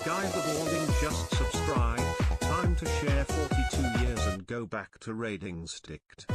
Guy the Balding just subscribed. Time to share 42 years and go back to raiding sticked.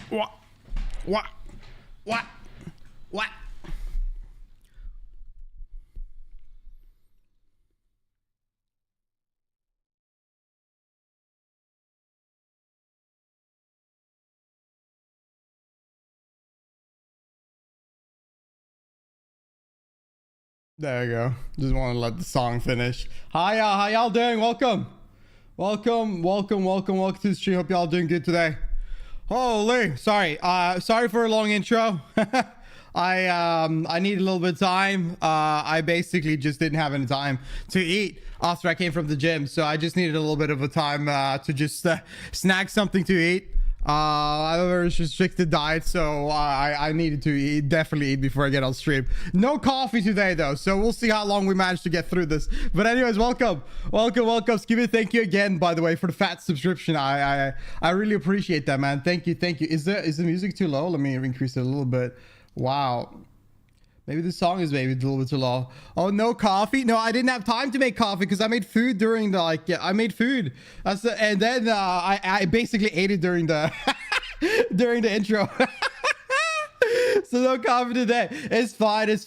What? What? What? What? There you go. Just want to let the song finish. Hi, how y'all doing? Welcome to the stream. Hope y'all doing good today. Holy, sorry for a long intro. I need a little bit of time. I basically just didn't have any time to eat after I came from the gym, so I just needed a little bit of a time to just snag something to eat. I have a very restricted diet, so I needed to definitely eat before I get on stream. No coffee today though, so we'll see how long we manage to get through this. But anyways, welcome. Skibby, thank you again, by the way, for the fat subscription. I really appreciate that, man. Thank you. Is the music too low? Let me increase it a little bit. Wow. Maybe the song is maybe a little bit too low. Oh, no coffee? No, I didn't have time to make coffee because I made food during the, I made food. And then I basically ate it during the, during the intro. So no coffee today. It's fine. I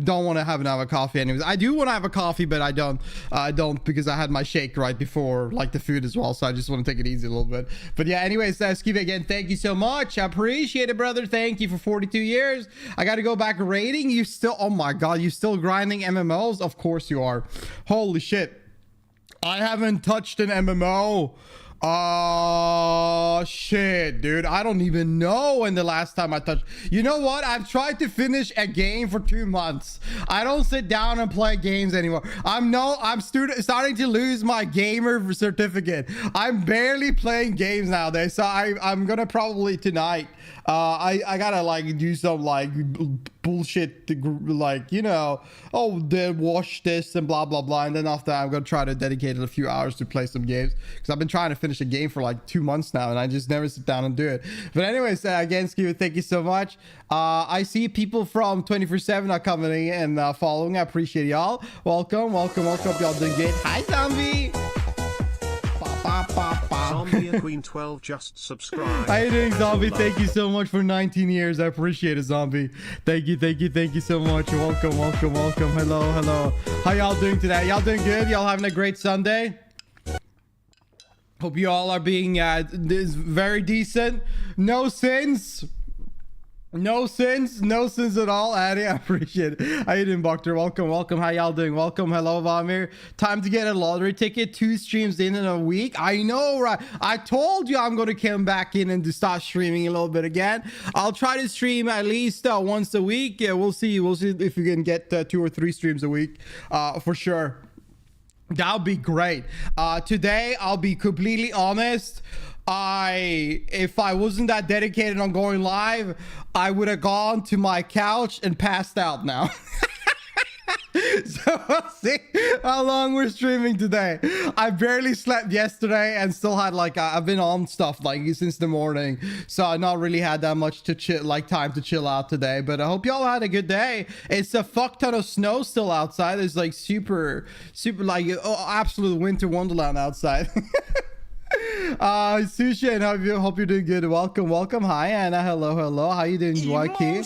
don't want to have another coffee anyways. I do want to have a coffee, but I don't because I had my shake right before the food as well. So I just want to take it easy a little bit. But yeah, anyways, Skiva, again, thank you so much. I appreciate it, brother. Thank you for 42 years. I got to go back rating. You still, oh my God, you still grinding MMOs? Of course you are. Holy shit. I haven't touched an MMO. Oh shit, dude, I don't even know when the last time I touched. You know what? I've tried to finish a game for 2 months. I don't sit down and play games anymore. I'm starting to lose my gamer certificate. I'm barely playing games nowadays, so I'm gonna probably tonight I gotta do some bullshit to, oh, then wash this and blah blah blah, and then after I'm gonna try to dedicate a few hours to play some games because I've been trying to finish a game for 2 months now and I just never sit down and do it. But anyways, again, Skiva, thank you so much. I see people from 24/7 are coming in and following. I appreciate y'all. Welcome. Y'all doing good. Hi, Zombie. Zombie Queen 12 just subscribed. How you doing, Zombie? Thank you so much for 19 years. I appreciate it, Zombie. Thank you so much. Welcome. Hello. How y'all doing today? Y'all doing good? Y'all having a great Sunday? Hope you all are being very decent. No sins at all, Addy. I appreciate it. How you doing, Bokter? Welcome. How y'all doing? Welcome. Hello, Vamir. Time to get a lottery ticket. 2 streams in a week. I know, right? I told you I'm going to come back in and to start streaming a little bit again. I'll try to stream at least once a week. Yeah, we'll see if we can get 2 or 3 streams a week for sure. That'll be great. Today, I'll be completely honest. If I wasn't that dedicated on going live, I would have gone to my couch and passed out now. So we'll see how long we're streaming today. I barely slept yesterday and still had I've been on stuff since the morning, so I not really had that much to chill, time to chill out today. But I hope y'all had a good day. It's a fuck ton of snow still outside. It's super absolute winter wonderland outside. Sushi, and hope you're doing good. Welcome. Hi, Anna. Hello. How you doing, Joaquin?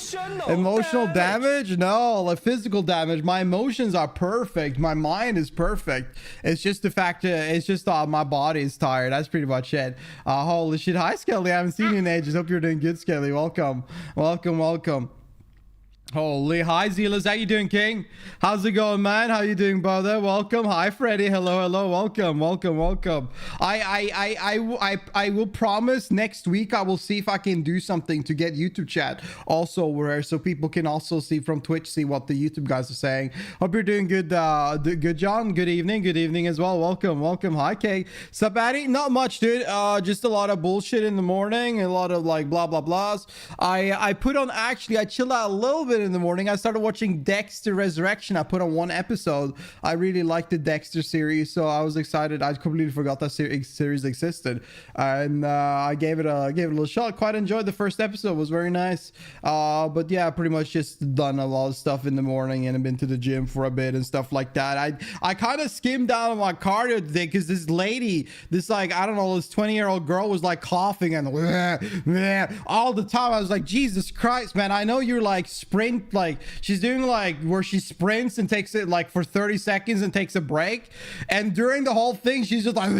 Emotional damage? No, physical damage. My emotions are perfect. My mind is perfect. It's just the fact that it's just my body is tired. That's pretty much it. Holy shit. Hi, Skelly. I haven't seen you in ages. Hope you're doing good, Skelly. Welcome. Holy, hi Zealous, how you doing, King? How's it going, man? How you doing, brother? Welcome. Hi, Freddy. Hello. Welcome. I will promise next week I will see if I can do something to get YouTube chat also over here, so people can also see from Twitch, see what the YouTube guys are saying. Hope you're doing good. Good, John. Good evening as well. Welcome. Hi, Kay. Sup, Addy? Not much, dude. Just a lot of bullshit in the morning, a lot of blah blah blahs. I put on, actually I chilled out a little bit bit in the morning. I started watching Dexter Resurrection. I put on one episode. I really liked the Dexter series, so I was excited. I completely forgot that series existed, and I gave it a little shot. Quite enjoyed the first episode. It was very nice. But yeah, pretty much just done a lot of stuff in the morning and I've been to the gym for a bit and stuff like that. I kind of skimmed down on my cardio today because this lady, this like, I don't know, this 20-year-old girl was like coughing and all the time. I was like, Jesus Christ, man, I know you're like sprint, like she's doing like where she sprints and takes it like for 30 seconds and takes a break, and during the whole thing she's just like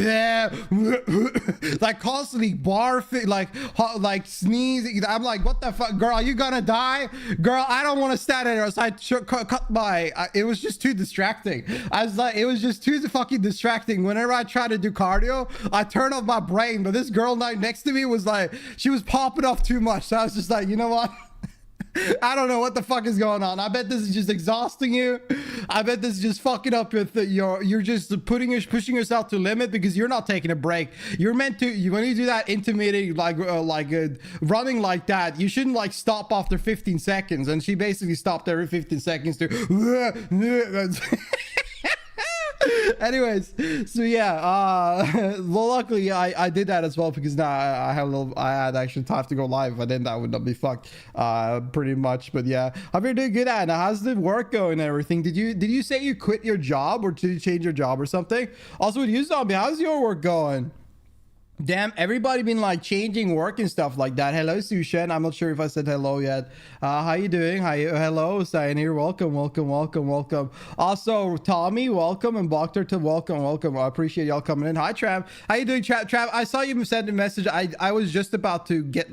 like constantly barfing, like sneezing. I'm like, what the fuck, girl, are you gonna die, girl? I don't want to stand there. So I cut my it was just too distracting. I was like, it was just too fucking distracting. Whenever I try to do cardio, I turn off my brain, but this girl next to me was like, she was popping off too much. So I was just like, you know what? I don't know what the fuck is going on. I bet this is just exhausting you. I bet this is just fucking up with you're just pushing yourself to limit because you're not taking a break. You're meant to, when you do that intermittent running like that, you shouldn't like stop after 15 seconds. And she basically stopped every 15 seconds to anyways, so yeah, well, luckily I did that as well because now I had actually time to go live. If I didn't, I would not be fucked pretty much. But yeah, hope you're doing good, Anna. How's the work going and everything? Did you say you quit your job or did you change your job or something? Also with you, Zombie, how's your work going? Damn, everybody been like changing work and stuff like that. Hello, Sushen. I'm not sure if I said hello yet. How you doing? Hello, Cyan here. Welcome. Also, Tommy, welcome, and Bokter, welcome. I appreciate y'all coming in. Hi, Trav. How you doing, Trav? I saw you send a message. I was just about to get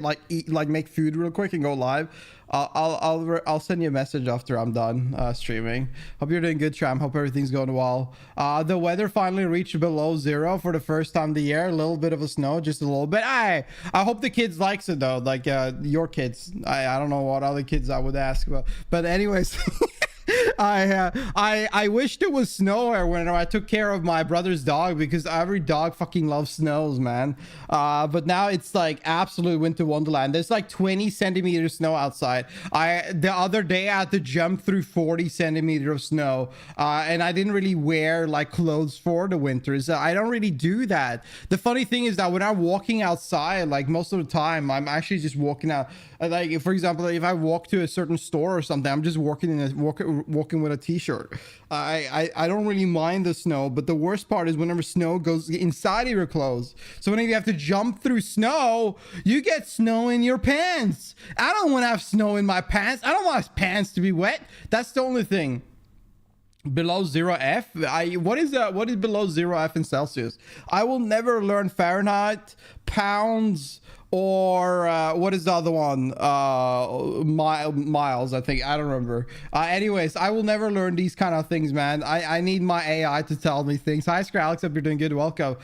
make food real quick and go live. I'll send you a message after I'm done streaming. Hope you're doing good, Tram. Hope everything's going well. The weather finally reached below 0 for the first time of the year. A little bit of a snow, just a little bit. I hope the kids likes it though, like your kids. I don't know what other kids I would ask about, but anyways. I wished it was snow whenever I took care of my brother's dog because every dog fucking loves snows, man. But now it's like absolute winter wonderland. There's like 20 centimeters snow outside. The other day I had to jump through 40 centimeters of snow, and I didn't really wear like clothes for the winters. I don't really do that. The funny thing is that when I'm walking outside, like most of the time, I'm actually just walking out. Like for example, if I walk to a certain store or something, I'm just walking with a t-shirt. I don't really mind the snow, but the worst part is whenever snow goes inside of your clothes. So whenever you have to jump through snow, you get snow in your pants. I don't want to have snow in my pants. I don't want my pants to be wet. That's the only thing. Below 0 F. What is below 0 F in Celsius? I will never learn Fahrenheit, pounds, or what is the other one? Miles, I think. I don't remember. Anyways, I will never learn these kind of things, man. I need my AI to tell me things. Hi, Alex. Hope you're doing good. Welcome.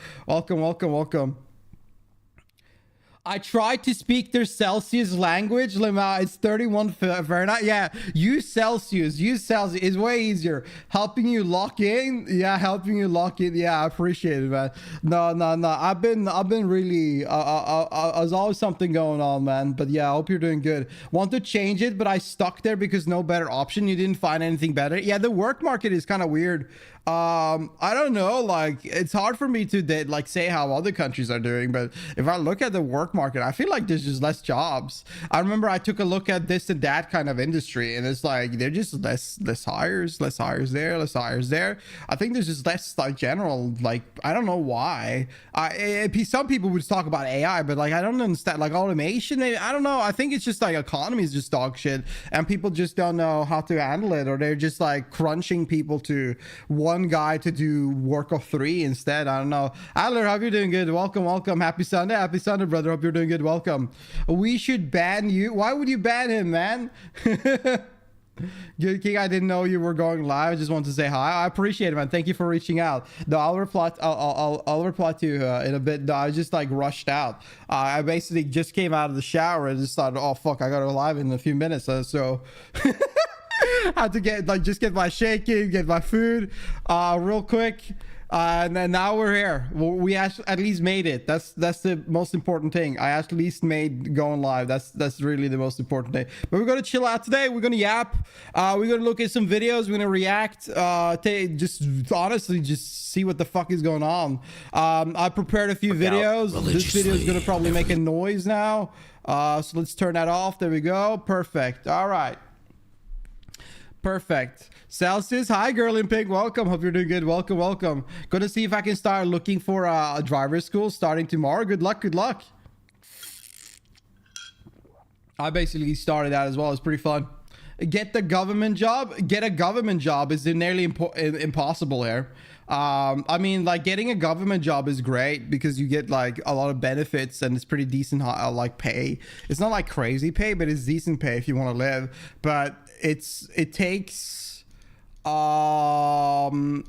I tried to speak their Celsius language. It's 31 Fahrenheit. Yeah, use Celsius. It's way easier. Helping you lock in. Yeah, I appreciate it, man. No. I've been really. There's always something going on, man. But yeah, I hope you're doing good. Want to change it, but I stuck there because no better option. You didn't find anything better. Yeah, the work market is kind of weird. I don't know, like it's hard for me to like say how other countries are doing, but if I look at the work market, I feel like there's just less jobs. I remember I took a look at this and that kind of industry, and it's like they're just less hires there. I think there's just less like general, like I don't know why. Some people would talk about AI, but like I don't understand, like automation, maybe. I don't know. I think it's just like economy is just dog shit and people just don't know how to handle it, or they're just like crunching people to one guy to do work of 3 instead. I don't know. Adler, hope you're doing good. Welcome. Happy Sunday, brother. Hope you're doing good. Welcome. We should ban you. Why would you ban him, man? Good King, I didn't know you were going live. I just wanted to say hi. I appreciate it, man. Thank you for reaching out. No, I'll reply. I'll reply to you in a bit. No, I just like rushed out. I basically just came out of the shower and just thought, oh fuck, I gotta go live in a few minutes. So. Had to get my shaking, get my food real quick, And then now we're here. We actually at least made it. That's the most important thing. I at least made going live. That's really the most important thing. But we're gonna chill out today. We're gonna yap. We're gonna look at some videos. We're gonna react. Just honestly, just see what the fuck is going on. I prepared a few videos. This video is gonna probably make a noise now. So let's turn that off. There we go. Perfect. All right. Perfect. Celsius, hi girl in pink, welcome. Hope you're doing good. Welcome. Gonna see if I can start looking for a driver's school starting tomorrow. Good luck. I basically started that as well. It's pretty fun. Get a government job is nearly impossible here. I mean, like, getting a government job is great because you get like a lot of benefits and it's pretty decent like pay. It's not like crazy pay, but it's decent pay if you want to live. But it takes a long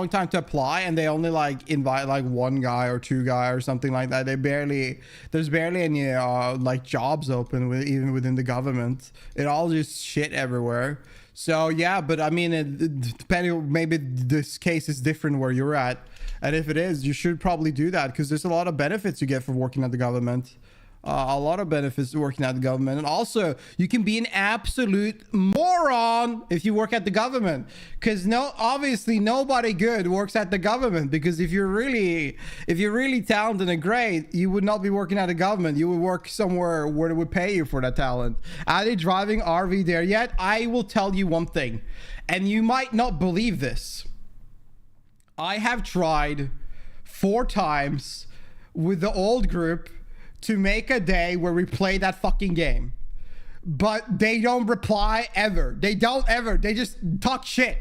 time to apply, and they only like invite like one guy or two guy or something like that. There's barely any like jobs open even within the government. It all just shit everywhere. So yeah, but I mean, depending, maybe this case is different where you're at, and if it is, you should probably do that because there's a lot of benefits you get for working at the government. A lot of benefits working at the government, and also you can be an absolute moron if you work at the government, because obviously nobody good works at the government, because if you're really talented and great, you would not be working at the government. You would work somewhere where they would pay you for that talent. Are they driving RV there yet? I will tell you one thing, and you might not believe this. I have tried 4 times with the old group to make a day where we play that fucking game, but they don't reply ever. They just talk shit.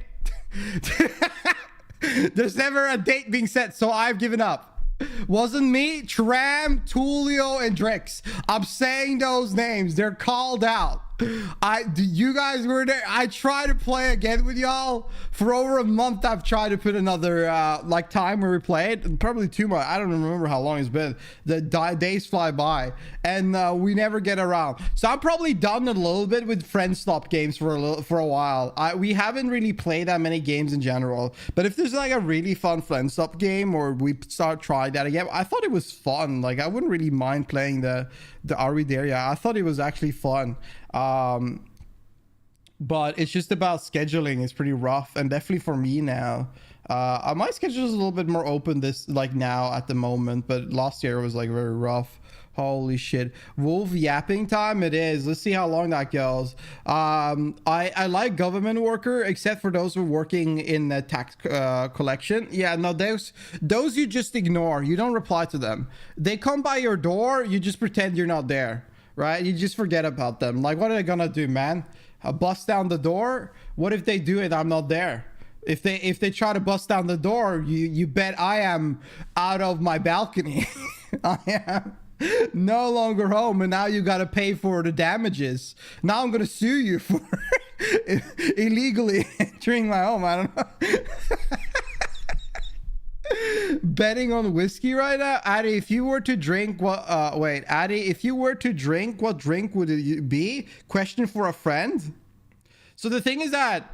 There's never a date being set, so I've given up. Wasn't me, Tram, Tulio, and Drix. I'm saying those names. They're called out. You guys were there. I tried to play again with y'all for over a month. I've tried to put another like time where we played, probably 2 months. I don't remember how long it's been. The days fly by, and we never get around. So I'm probably done a little bit with friend stop games for a while. We haven't really played that many games in general. But if there's like a really fun friend stop game, or we start trying that again, I thought it was fun. Like, I wouldn't really mind playing the Are We There Yet? I thought it was actually fun. But it's just about scheduling. It's pretty rough, and definitely for me now. My schedule is a little bit more open now at the moment, but last year was like very rough. Holy shit. Wolf yapping time it is. Let's see how long that goes. I like government worker, except for those who are working in the tax collection. Yeah, no, those you just ignore. You don't reply to them. They come by your door, you just pretend you're not there. Right? You just forget about them. Like, what are they gonna do, man? Bust down the door? What if they do it? I'm not there. If they try to bust down the door, you bet I am out of my balcony. I am no longer home, and now you gotta pay for the damages. Now I'm gonna sue you for illegally entering my home. I don't know. Betting on whiskey right now. Addy, if you were to drink what if you were to drink, what drink would it be? Question for a friend. So the thing is that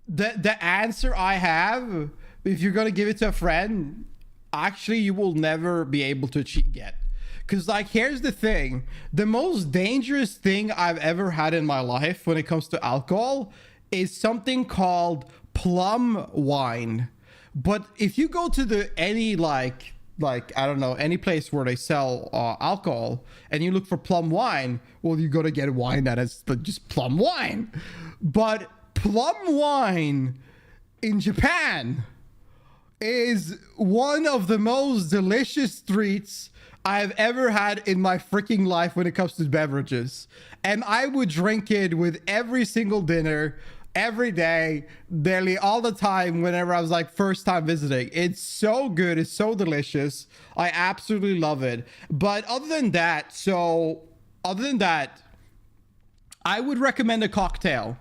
the answer I have, if you're gonna give it to a friend, actually you will never be able to get. Because, like, here's the thing. The most dangerous thing I've ever had in my life when it comes to alcohol is something called plum wine. But if you go to any like I don't know, any place where they sell alcohol, and you look for plum wine, well, you gotta get wine that is just plum wine. But plum wine in Japan is one of the most delicious treats I've ever had in my freaking life when it comes to beverages. And I would drink it with every single dinner, every day, nearly all the time, whenever I was like first time visiting. It's so good. It's so delicious. I absolutely love it. But other than that, I would recommend a cocktail.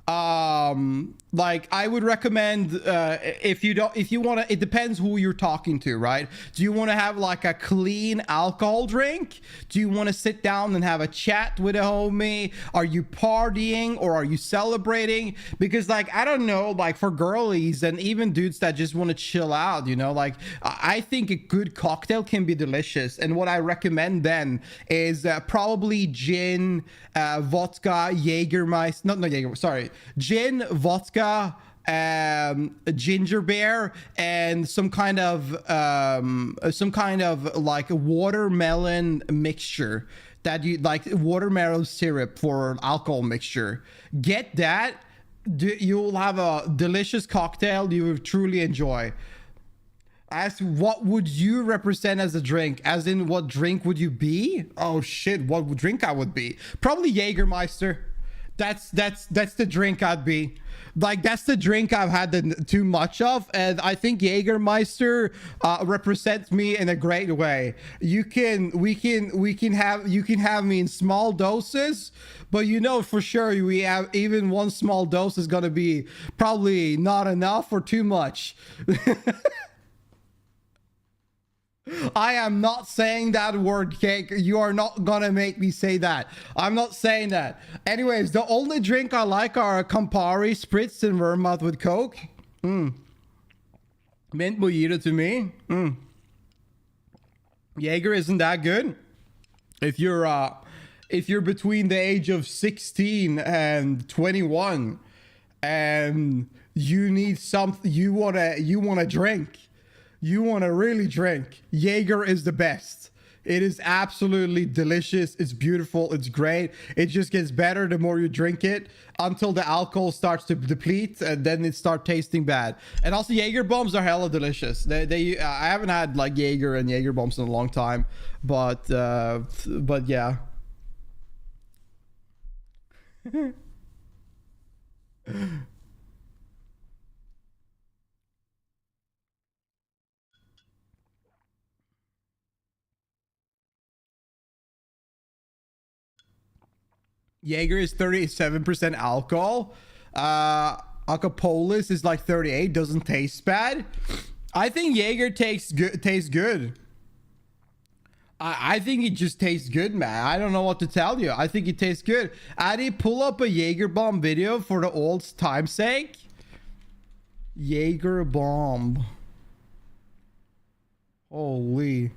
Like I would recommend, if you want to, it depends who you're talking to, right? Do you want to have like a clean alcohol drink? Do you want to sit down and have a chat with a homie? Are you partying or are you celebrating? Because like, I don't know, like for girlies and even dudes that just want to chill out, you know, like I think a good cocktail can be delicious. And what I recommend then is probably gin, vodka, Jägermeister, not Jäger, sorry, gin, vodka, ginger beer, and some kind of like watermelon mixture that you like, watermelon syrup for alcohol mixture. Get that, you'll have a delicious cocktail you will truly enjoy. As what would you represent as a drink? As in, what drink would you be? Oh shit, what drink I would be? Probably Jägermeister. That's the drink I'd be. Like that's the drink I've had too much of, and I think Jägermeister represents me in a great way. You can have me in small doses, but you know for sure we have even one small dose is gonna be probably not enough or too much. I am not saying that word, cake. You are not gonna make me say that. I'm not saying that. Anyways, the only drink I like are Campari, Spritz, and Vermouth with Coke. Mint mojito to me. Jaeger isn't that good. If you're between the age of 16 and 21 and you need something, you wanna drink. You want to really drink, Jaeger is the best. It is absolutely delicious. It's beautiful. It's great. It just gets better the more you drink it until the alcohol starts to deplete and then it starts tasting bad. And also Jaeger bombs are hella delicious. I haven't had like Jaeger and Jaeger bombs in a long time, but yeah. Jaeger is 37% alcohol. Alcopolis is like 38. Doesn't taste bad. I think Jaeger tastes good. I think it just tastes good, man. I don't know what to tell you. I think it tastes good. Addy, pull up a Jaeger bomb video for the old time's sake. Jaeger bomb. Holy.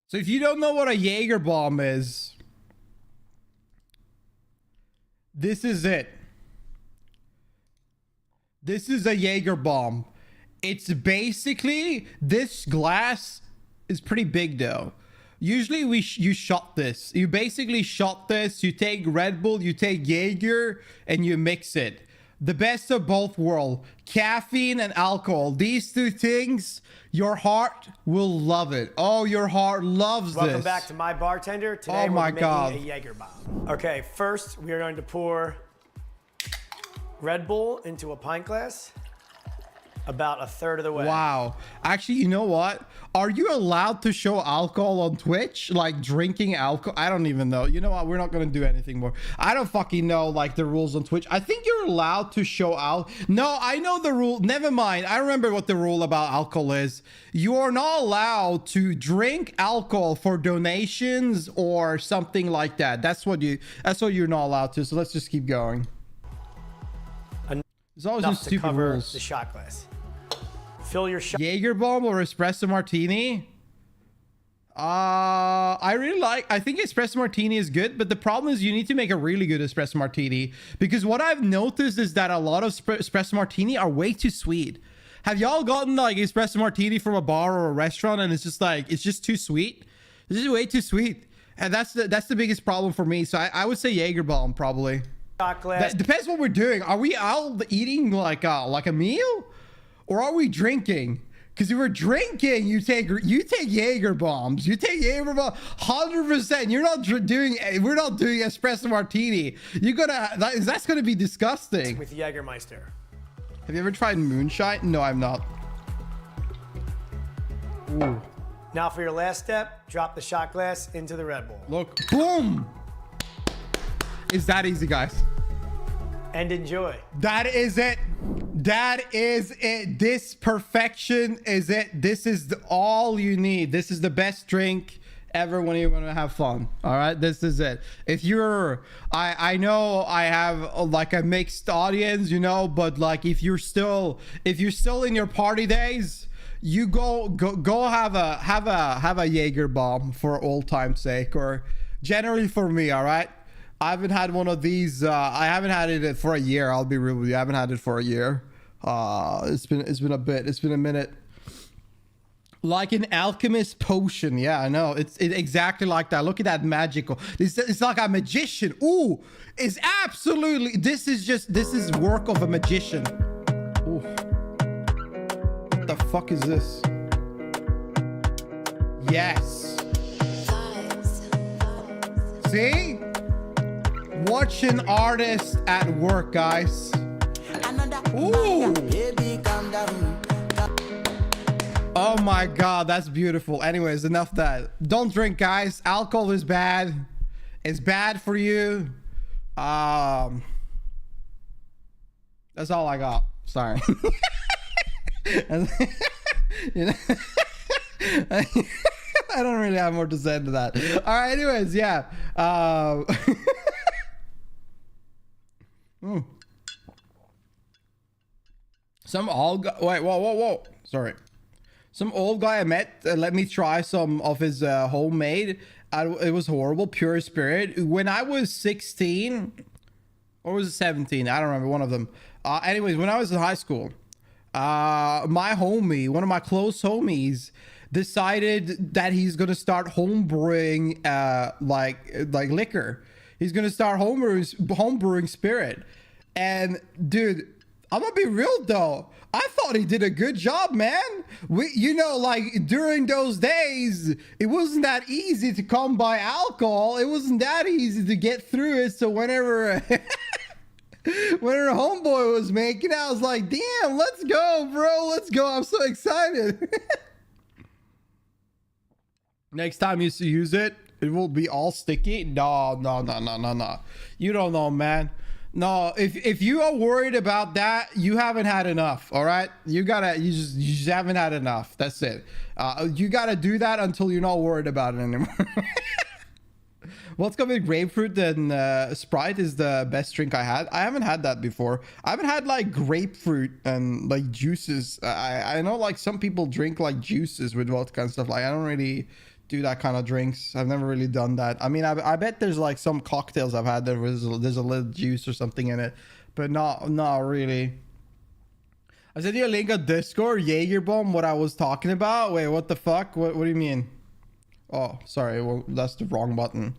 So if you don't know what a Jaeger bomb is, this is it. This is a Jaeger bomb. It's basically, this glass is pretty big though. Usually you shot this. You basically shot this. You take Red Bull, you take Jaeger, and you mix it. The best of both worlds. Caffeine and alcohol. These two things, your heart will love it. Oh, your heart loves this. Welcome back to My Bartender. Today we're making a Jaeger bomb. Okay, first we are going to pour Red Bull into a pint glass. About a third of the way. Wow. Actually, you know what? Are you allowed to show alcohol on Twitch? Like drinking alcohol? I don't even know. You know what? We're not going to do anything more. I don't fucking know like the rules on Twitch. I think you're allowed to show alcohol. No, I know the rule. Never mind. I remember what the rule about alcohol is. You are not allowed to drink alcohol for donations or something like that. That's what you're not allowed to. So let's just keep going. There's always some stupid rules. The shot glass. Fill your shot. Jaeger bomb or espresso martini? I think espresso martini is good, but the problem is you need to make a really good espresso martini, because what I've noticed is that a lot of espresso martini are way too sweet. Have y'all gotten like espresso martini from a bar or a restaurant and it's just like, it's just too sweet? This is way too sweet. And that's the biggest problem for me. So I would say Jaeger bomb probably. Shot glass. That depends what we're doing. Are we all eating like a meal? Or are we drinking? Because if we're drinking, you take Jaeger bombs. You take Jaeger bombs 100%. We're not doing espresso martini. That's gonna be disgusting. With Jägermeister. Have you ever tried moonshine? No, I've not. Ooh. Now for your last step, drop the shot glass into the Red Bull. Look, boom. It's that easy, guys. And enjoy. That is it. That is it. This perfection is it. This is all you need. This is the best drink ever when you want to have fun. All right, this is it. If you're, I know I have like a mixed audience, you know, but like if you're still in your party days, you go have a Jaeger bomb for old time's sake, or generally for me. All right, I haven't had one of these. I haven't had it for a year. I'll be real with you. I haven't had it for a year. It's been a bit. It's been a minute. Like an alchemist potion. Yeah, I know. It's exactly like that. Look at that magical. It's like a magician. Ooh, it's absolutely. This is work of a magician. Ooh. What the fuck is this? Yes. See? Watch an artist at work, guys. Ooh. Oh my god, that's beautiful. Anyways, enough that. Don't drink, guys. Alcohol is bad. It's bad for you. That's all I got. Sorry. You know, I don't really have more to say to that. All right, anyways, yeah. Some old guy. Wait, whoa. Sorry. Some old guy I met let me try some of his homemade. It was horrible. Pure Spirit. When I was 16, or was it 17? I don't remember, one of them. Anyways, when I was in high school, my homie, one of my close homies, decided that he's gonna start homebrewing like liquor. He's gonna start homebrewing spirit. And dude, I'm gonna be real though. I thought he did a good job, man. You know, like during those days, it wasn't that easy to come by alcohol. It wasn't that easy to get through it. So whenever whenever homeboy was making it, I was like, damn, let's go, bro. Let's go. I'm so excited. Next time you use it, it will be all sticky. No. You don't know, man. No, if you are worried about that, you haven't had enough. All right, you just haven't had enough. That's it. You gotta do that until you're not worried about it anymore. What's going with grapefruit and Sprite is the best drink I had. I haven't had that before. I haven't had like grapefruit and like juices. I know like some people drink like juices with vodka and stuff. Like I don't really do that kind of drinks. I've never really done that. I mean, I bet there's like some cocktails I've had there's a little juice or something in it, but not really. I sent you a link on Discord, Jaeger bomb, what I was talking about. Wait, what the fuck? What do you mean? Oh, sorry. Well, that's the wrong button.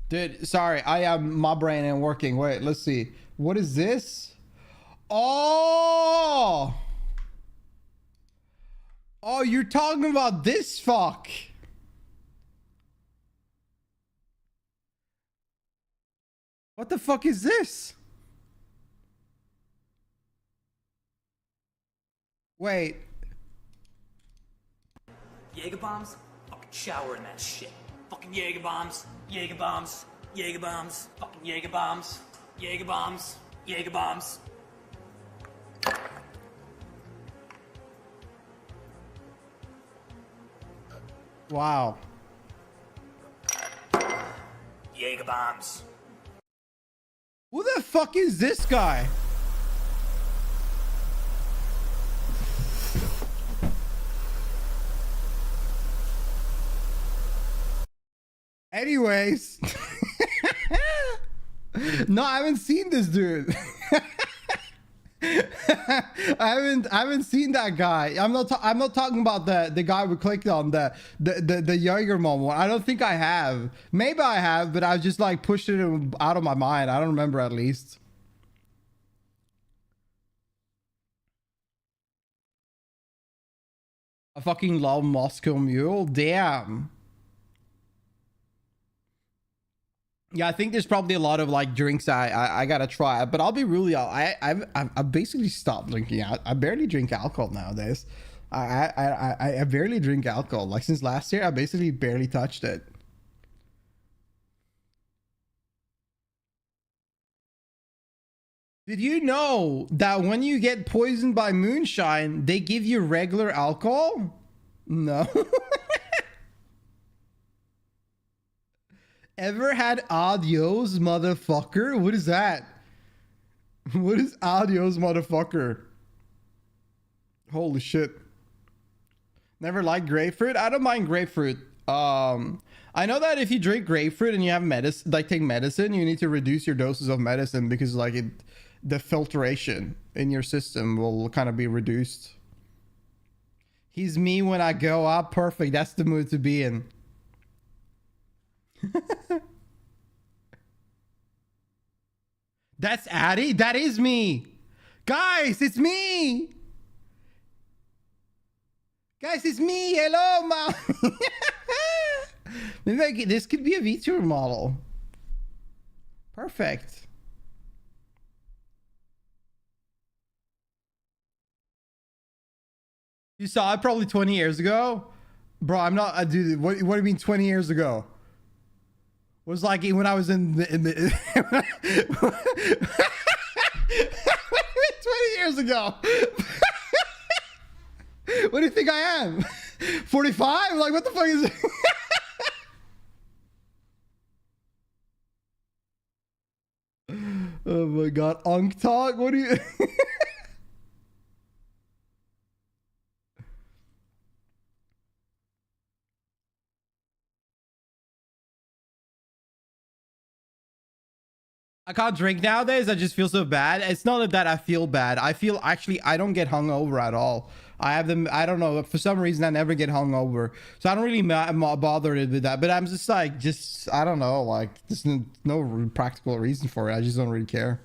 Dude, sorry. My brain ain't working. Wait, let's see. What is this? Oh, you're talking about this fuck. What the fuck is this? Wait. Jaeger bombs? Fucking shower in that shit. Fucking Jaeger bombs. Jaeger bombs. Jaeger bombs. Fucking Jaeger bombs. Jaeger bombs. Jaeger bombs. Wow. Jaeger bombs. Who the fuck is this guy? Anyways. No, I haven't seen this dude. I haven't seen that guy. I'm not talking about the guy we clicked on, the Jaeger mom one. I don't think I have. Maybe I have, but I just like pushed it out of my mind. I don't remember, at least. I fucking love Moscow Mule. Damn. Yeah, I think there's probably a lot of like drinks I gotta try, but I'll be really, I've basically stopped drinking. I barely drink alcohol nowadays. I barely drink alcohol. Like since last year, I basically barely touched it. Did you know that when you get poisoned by moonshine, they give you regular alcohol? No. Ever had adios, motherfucker? What is that? What is adios, motherfucker? Holy shit. Never liked grapefruit? I don't mind grapefruit. I know that if you drink grapefruit and you have medicine, like take medicine, you need to reduce your doses of medicine because like the filtration in your system will kind of be reduced. He's me when I go up. Perfect. That's the mood to be in. That's Addy. That is me. Guys, it's me. Guys, it's me. Hello, ma. Maybe this could be a VTuber model. Perfect. You saw it probably 20 years ago? Bro, I'm not a dude. What do you mean 20 years ago? It was like when I was in the 20 years ago. What do you think I am? 45? Like, what the fuck is it? Oh my god. Unk talk? What do you... I can't drink nowadays. I just feel so bad. It's not that I feel bad. I feel actually I don't get hungover at all. I have them. I don't know. For some reason, I never get hungover. So I don't really bother with that. But I'm just like, I don't know. Like, there's no practical reason for it. I just don't really care.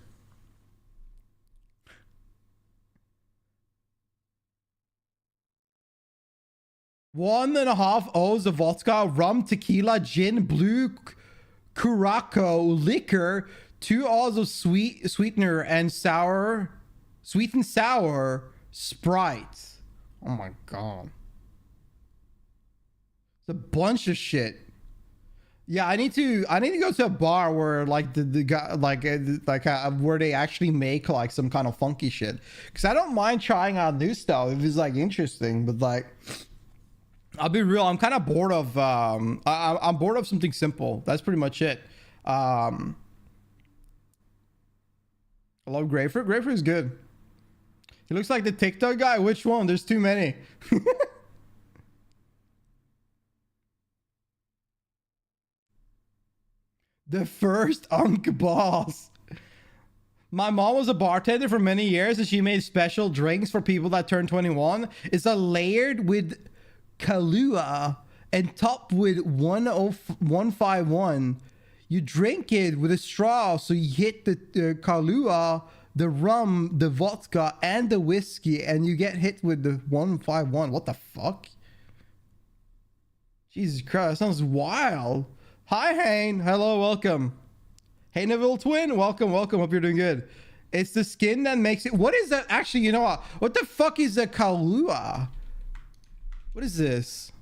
One and a half O's of vodka, rum, tequila, gin, blue Curacao liquor, 2 O's of sweetener and sweet and sour Sprite. Oh my god. It's a bunch of shit. Yeah, I need to go to a bar where like the guy where they actually make like some kind of funky shit. Cause I don't mind trying out new stuff if it's like interesting, but like I'll be real, I'm kind of bored of I'm bored of something simple. That's pretty much it. I love grapefruit. Grapefruit is good. He looks like the TikTok guy. Which one? There's too many. The first Unk boss. My mom was a bartender for many years and she made special drinks for people that turned 21. It's a layered with Kahlua and topped with 151. You drink it with a straw, so you hit the Kahlua, the rum, the vodka, and the whiskey, and you get hit with the 151. What the fuck? Jesus Christ, that sounds wild. Hi, Hane. Hello, welcome. Hey, Neville Twin. Welcome, welcome. Hope you're doing good. It's the skin that makes it. What is that? Actually, you know what the fuck is a Kahlua? What is this?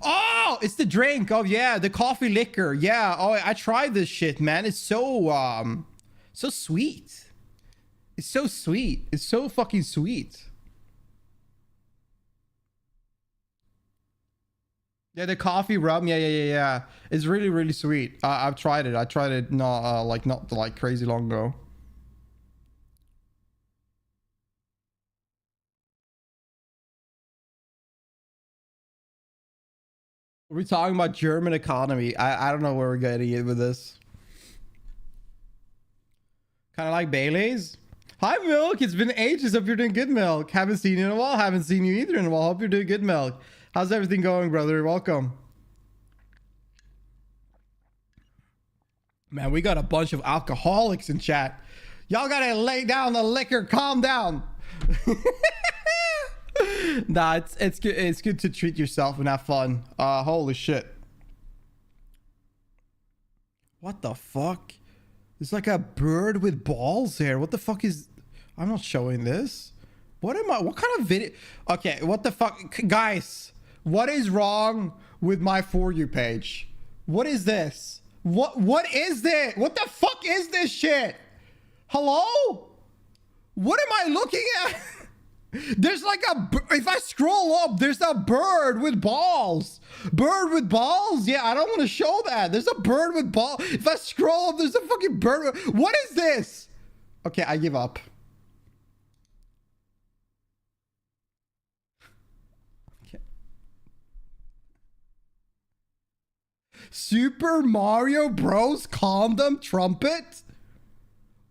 Oh, it's the drink. Oh yeah, the coffee liquor. Yeah. Oh, I tried this shit, man. It's so so sweet. It's so sweet. It's so fucking sweet. Yeah, the coffee rum. Yeah. It's really, really sweet. I've tried it. I tried it not like crazy long ago. We're talking about German economy. I don't know where we're getting it with this. Kind of like Bailey's. Hi, Milk. It's been ages. Hope you're doing good, Milk. Haven't seen you in a while. Haven't seen you either in a while. Hope you're doing good, Milk. How's everything going, brother? Welcome. Man, we got a bunch of alcoholics in chat. Y'all gotta lay down the liquor. Calm down. Nah, it's good. It's good to treat yourself and have fun. Holy shit. What the fuck? It's like a bird with balls here. What the fuck is... I'm not showing this. What am I... What kind of video... Okay, what the fuck? Guys, what is wrong with my For You page? What is this? What is this? What the fuck is this shit? Hello? What am I looking at? There's like if I scroll up, there's a bird with balls. Bird with balls? Yeah, I don't want to show that. There's a bird with balls. If I scroll up, there's a fucking bird. What is this? Okay, I give up. Okay. Super Mario Bros. Condom trumpet?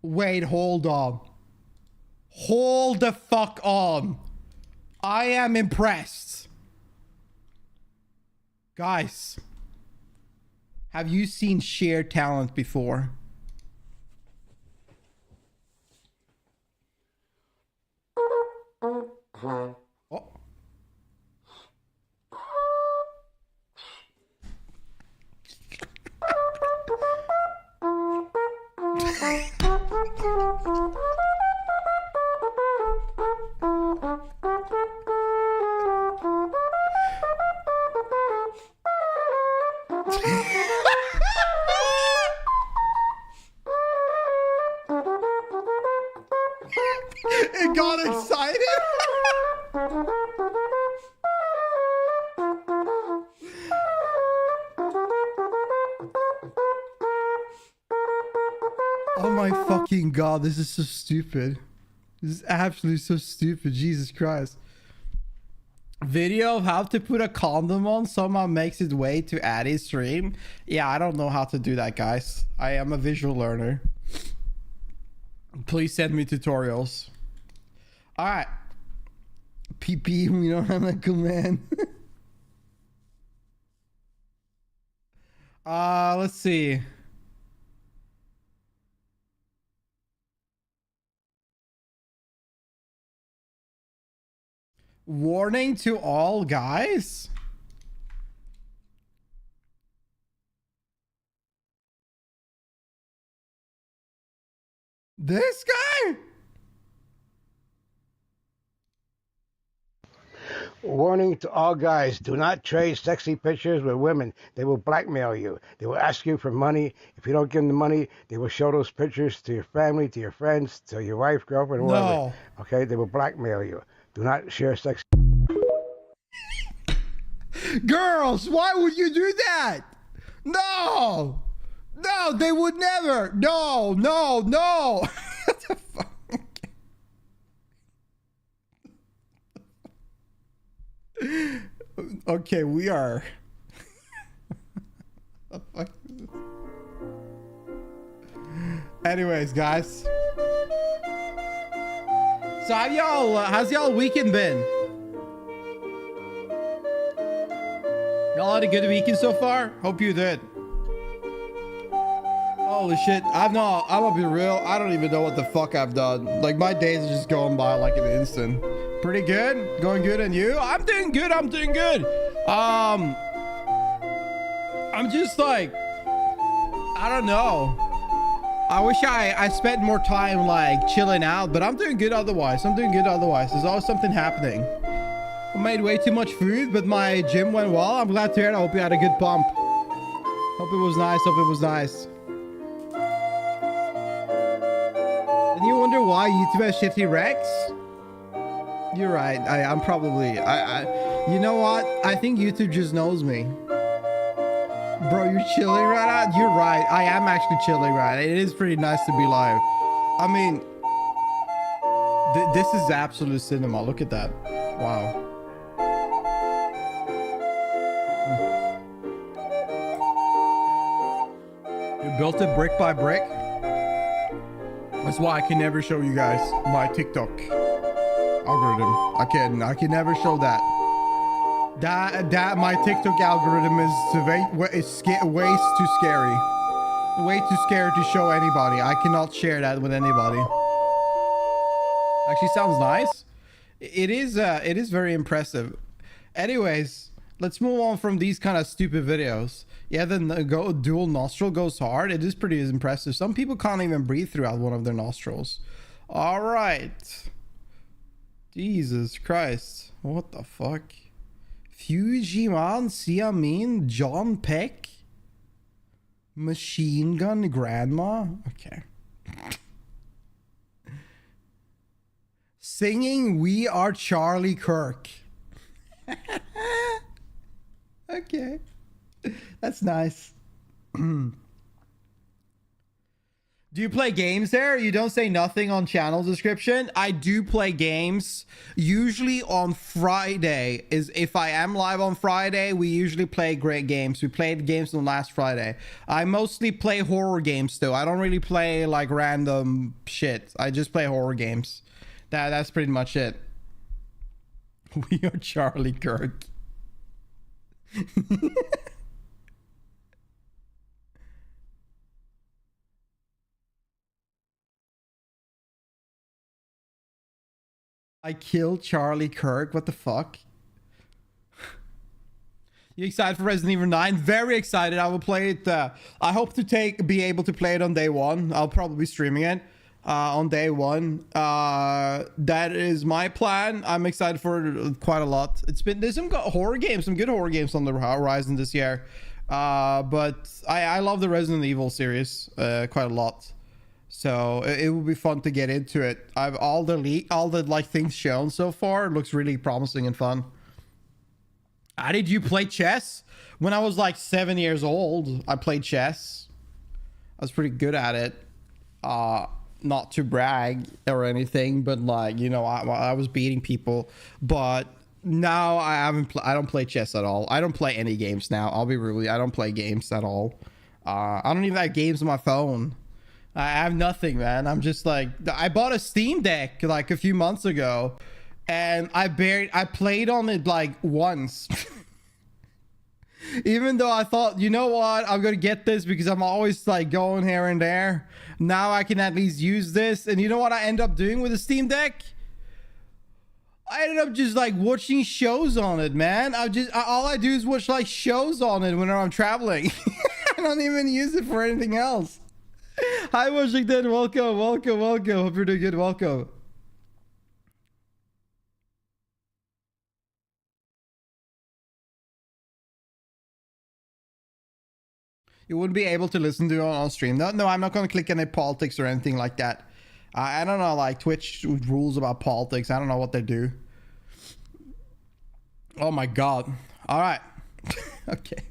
Wait, hold on. Hold the fuck on. I am impressed. Guys, have you seen sheer talent before? Oh. It got excited. Oh my fucking god, this is so stupid. This is absolutely so stupid. Jesus Christ. Video of how to put a condom on somehow makes its way to Addy's stream. Yeah, I don't know how to do that, guys. I am a visual learner. Please send me tutorials. All right. PP, we don't have a command. Let's see. Warning to all guys. This guy? Warning to all guys, do not trade sexy pictures with women. They will blackmail you. They will ask you for money. If you don't give them the money, they will show those pictures to your family, to your friends, to your wife, girlfriend, whoever. No. Okay, they will blackmail you. Do not share sex. Girls, why would you do that? No. No, they would never. No, no, no. What the fuck? Okay, we are. Anyways, guys. So how's y'all weekend been? Y'all had a good weekend so far? Hope you did. Holy shit. I'm gonna be real. I don't even know what the fuck I've done. Like, my days are just going by like an instant. Pretty good. Going good. And you? I'm doing good. I'm doing good. I'm just like, I don't know. I wish I spent more time like chilling out, but I'm doing good otherwise. I'm doing good otherwise. There's always something happening. I made way too much food, but my gym went well. I'm glad to hear it. I hope you had a good pump. Hope it was nice. Hope it was nice. And you wonder why YouTube has shitty recs? You're right. I'm probably... you know what? I think YouTube just knows me. Bro, you're chilling right now? You're right. I am actually chilling right now. It is pretty nice to be live. I mean... this is absolute cinema. Look at that. Wow. You built it brick by brick? That's why I can never show you guys my TikTok algorithm. I can never show that. That my TikTok algorithm is way too scary. Way too scary to show anybody. I cannot share that with anybody. Actually sounds nice. It is very impressive. Anyways, let's move on from these kind of stupid videos. Yeah, the dual nostril goes hard. It is pretty impressive. Some people can't even breathe throughout one of their nostrils. All right. Jesus Christ. What the fuck? Fujiman, Siamin, John Peck, Machine Gun Grandma. Okay. Singing We Are Charlie Kirk. Okay. That's nice. Do you play games there? You don't say nothing on channel description. I do play games. Usually on Friday. Is if I am live on Friday, we usually play great games. We played games on last Friday. I mostly play horror games though. I don't really play like random shit. I just play horror games. That's pretty much it. We are Charlie Kirk. I killed Charlie Kirk. What the fuck? You excited for Resident Evil 9? Very excited. I will play it. I hope to be able to play it on day one. I'll probably be streaming it on day one. That is my plan. I'm excited for it quite a lot. There's some horror games, some good horror games on the horizon this year. But I love the Resident Evil series quite a lot. So it will be fun to get into it. I've all the like things shown so far. It looks really promising and fun. How did you play chess? When I was like 7 years old, I played chess. I was pretty good at it. Not to brag or anything, but like, you know, I was beating people. But now I don't play chess at all. I don't play any games now. I'll be real. I don't play games at all. I don't even have games on my phone. I have nothing, man. I'm just like, I bought a Steam Deck like a few months ago, and I played on it like once. Even though I thought, you know what, I'm gonna get this because I'm always like going here and there. Now I can at least use this. And you know what I end up doing with the Steam Deck? I ended up just like watching shows on it, man. All I do is watch like shows on it whenever I'm traveling. I don't even use it for anything else. Hi Washington, welcome. Hope you're doing good. Welcome. You wouldn't be able to listen to it on stream. No, I'm not going to click any politics or anything like that. I don't know, like Twitch rules about politics. I don't know what they do. Oh my god. All right. Okay.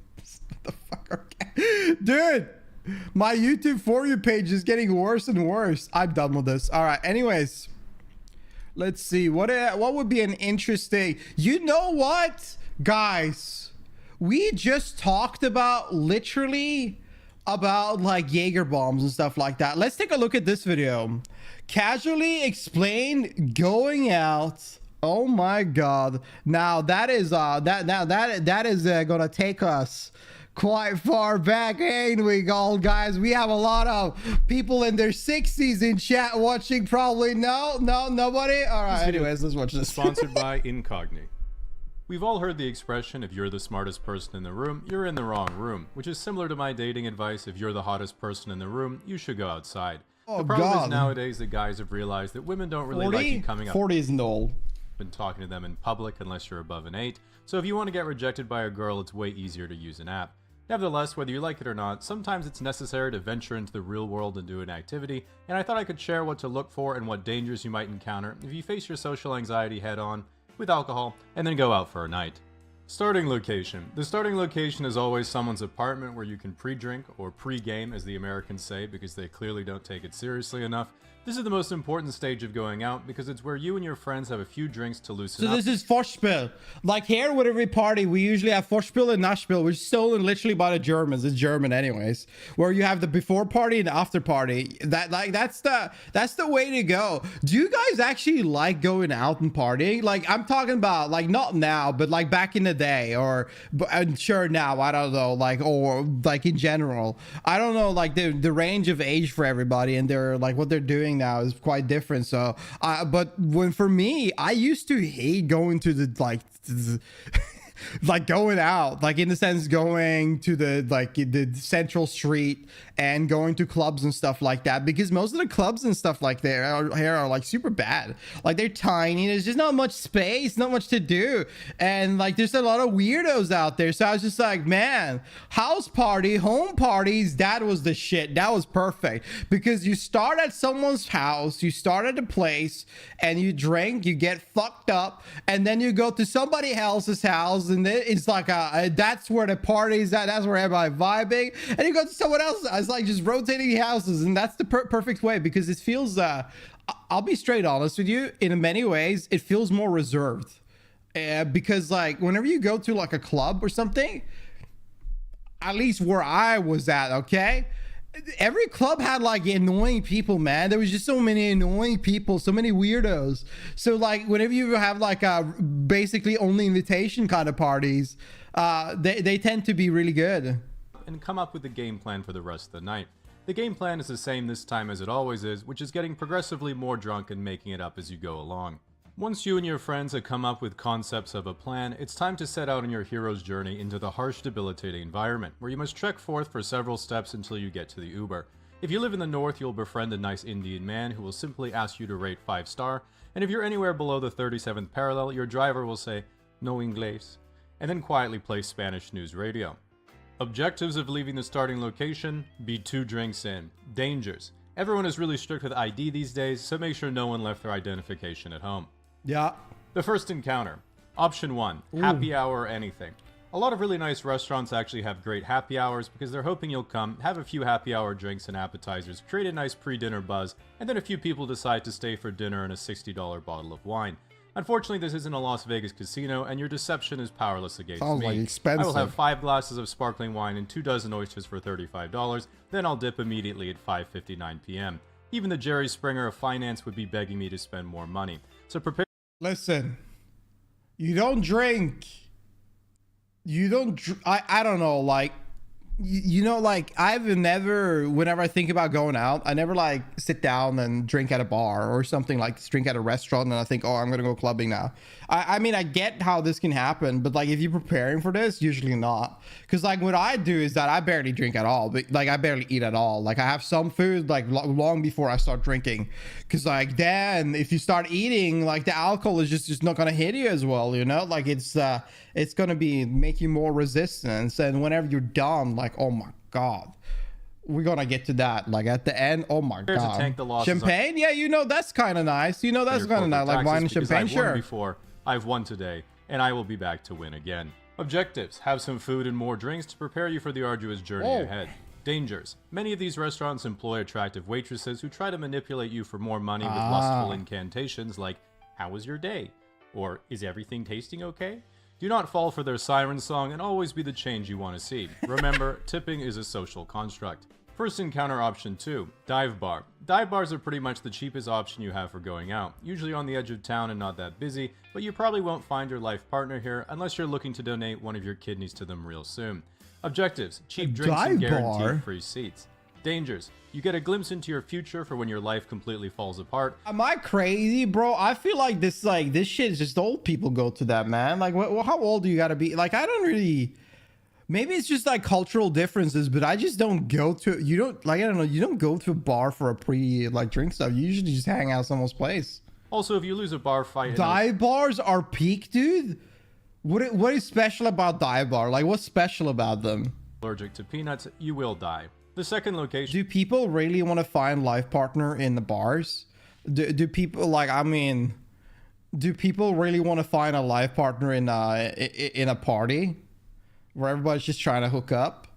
What the fuck? Okay. Dude. My YouTube For You page is getting worse and worse. I'm done with this. All right. Anyways, let's see. What would be an interesting... You know what, guys? We just talked about literally about like Jaeger bombs and stuff like that. Let's take a look at this video. Casually explain going out. Oh my god. Now that is that is gonna take us quite far back, ain't we, gold guys? We have a lot of people in their 60s in chat watching. Probably nobody. All right, anyways, let's watch this. Sponsored by Incogni. We've all heard the expression, if you're the smartest person in the room, you're in the wrong room, which is similar to my dating advice. If you're the hottest person in the room, you should go outside. The problem is nowadays that guys have realized that women don't really like you coming up 40 isn't old and talking to them in public unless you're above an 8. So if you want to get rejected by a girl, it's way easier to use an app. Nevertheless, whether you like it or not, sometimes it's necessary to venture into the real world and do an activity, and I thought I could share what to look for and what dangers you might encounter if you face your social anxiety head on with alcohol and then go out for a night. Starting location. The starting location is always someone's apartment where you can pre-drink, or pre-game as the Americans say because they clearly don't take it seriously enough. This is the most important stage of going out because it's where you and your friends have a few drinks to loosen up. So this is Vorspiel. Like here with every party, we usually have Vorspiel and Nachspiel, which is stolen literally by the Germans. It's German anyways. Where you have the before party and the after party. That's the way to go. Do you guys actually like going out and partying? Like I'm talking about like not now, but like back in the day, or I'm sure now, I don't know, like, or like in general. I don't know, like the range of age for everybody and they're like what they're doing now is quite different. So but for me, I used to hate going to the like like going out, like in the sense going to the central street and going to clubs and stuff like that, because most of the clubs and stuff like there are like super bad. Like they're tiny, there's just not much space, not much to do, and like there's a lot of weirdos out there. So I was just like, man, house party, home parties, that was the shit. That was perfect, because you start at someone's house, you start at a place, and you drink, you get fucked up, and then you go to somebody else's house, and then it's like that's where the party's at, that's where everybody vibing, and you go to someone else. It's like just rotating houses, and that's the perfect way, because it feels I'll be straight honest with you, in many ways it feels more reserved, because like whenever you go to like a club or something, at least where I was at, okay, every club had like annoying people, man. There was just so many annoying people, so many weirdos. So like whenever you have like a basically only invitation kind of parties, they tend to be really good. And come up with a game plan for the rest of the night. The game plan is the same this time as it always is, which is getting progressively more drunk and making it up as you go along. Once you and your friends have come up with concepts of a plan, it's time to set out on your hero's journey into the harsh, debilitating environment, where you must trek forth for several steps until you get to the Uber. If you live in the north, you'll befriend a nice Indian man who will simply ask you to rate 5-star, and if you're anywhere below the 37th parallel, your driver will say, "No inglés," and then quietly play Spanish news radio. Objectives of leaving the starting location: be 2 drinks in. Dangers: everyone is really strict with ID these days, so make sure no one left their identification at home. Yeah. The first encounter. Option 1, happy hour or anything. A lot of really nice restaurants actually have great happy hours because they're hoping you'll come, have a few happy hour drinks and appetizers, create a nice pre-dinner buzz, and then a few people decide to stay for dinner and a $60 bottle of wine. Unfortunately, this isn't a Las Vegas casino, and your deception is powerless against Sounds me. like expensive. I will have 5 glasses of sparkling wine and 2 dozen oysters for $35, then I'll dip immediately at 5:59 p.m. Even the Jerry Springer of finance would be begging me to spend more money. So prepare. Listen, you don't drink. I don't know, like, you know, like I've never, whenever I think about going out, I never like sit down and drink at a bar or something, like drink at a restaurant and I think, oh, I'm gonna go clubbing now. I mean, I get how this can happen, but like if you're preparing for this, usually not. Because like what I do is that I barely drink at all, but like I barely eat at all. Like I have some food like long before I start drinking, because like then if you start eating, like the alcohol is just not gonna hit you as well, you know, like it's gonna be make you more resistance, and whenever you're done, like, oh my god, we're gonna get to that like at the end. Oh my god, tank the losses champagne, yeah, you know, that's kind of nice, you know, that's kind of nice, like wine and champagne. I've won before, I've won today, and I will be back to win again. Objectives: have some food and more drinks to prepare you for the arduous journey ahead. Dangers: many of these restaurants employ attractive waitresses who try to manipulate you for more money with lustful incantations like, "How was your day?" or "Is everything tasting okay?" Do not fall for their siren song, and always be the change you want to see. Remember, tipping is a social construct. First encounter option 2, dive bar. Dive bars are pretty much the cheapest option you have for going out, usually on the edge of town and not that busy, but you probably won't find your life partner here unless you're looking to donate one of your kidneys to them real soon. Objectives: cheap drinks and guaranteed free seats. Dangers: you get a glimpse into your future for when your life completely falls apart. Am I crazy, bro? I feel like this shit is just old people go to that, man. Like, how old do you gotta be? Like, I don't really. Maybe it's just like cultural differences, but I just don't go to. You don't like. I don't know. You don't go to a bar for a drink stuff. You usually just hang out at someone's place. Also, if you lose a bar fight, dive bars are peak, dude. What is special about dive bar? Like, what's special about them? Allergic to peanuts, you will die. The second location. Do people really want to find life partner in the bars? Do people like? I mean, do people really want to find a life partner in a party where everybody's just trying to hook up?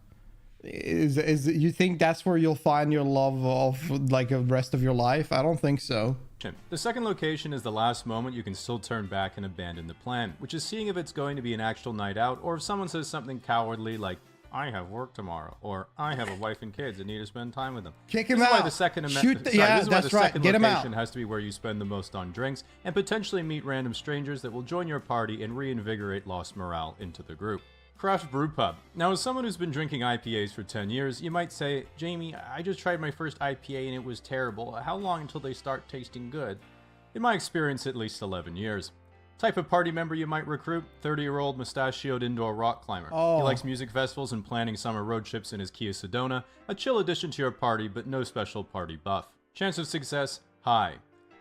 Is you think that's where you'll find your love of like the rest of your life? I don't think so. The second location is the last moment you can still turn back and abandon the plan, which is seeing if it's going to be an actual night out, or if someone says something cowardly like, "I have work tomorrow," or "I have a wife and kids and need to spend time with them." Kick him out. Yeah, that's right. Get him out. Location has to be where you spend the most on drinks and potentially meet random strangers that will join your party and reinvigorate lost morale into the group. Craft Brew Pub. Now, as someone who's been drinking IPAs for 10 years, you might say, "Jamie, I just tried my first IPA and it was terrible. How long until they start tasting good?" In my experience, at least 11 years. Type of party member you might recruit, 30-year-old mustachioed indoor rock climber. Oh. He likes music festivals and planning summer road trips in his Kia Sedona, a chill addition to your party but no special party buff. Chance of success, high.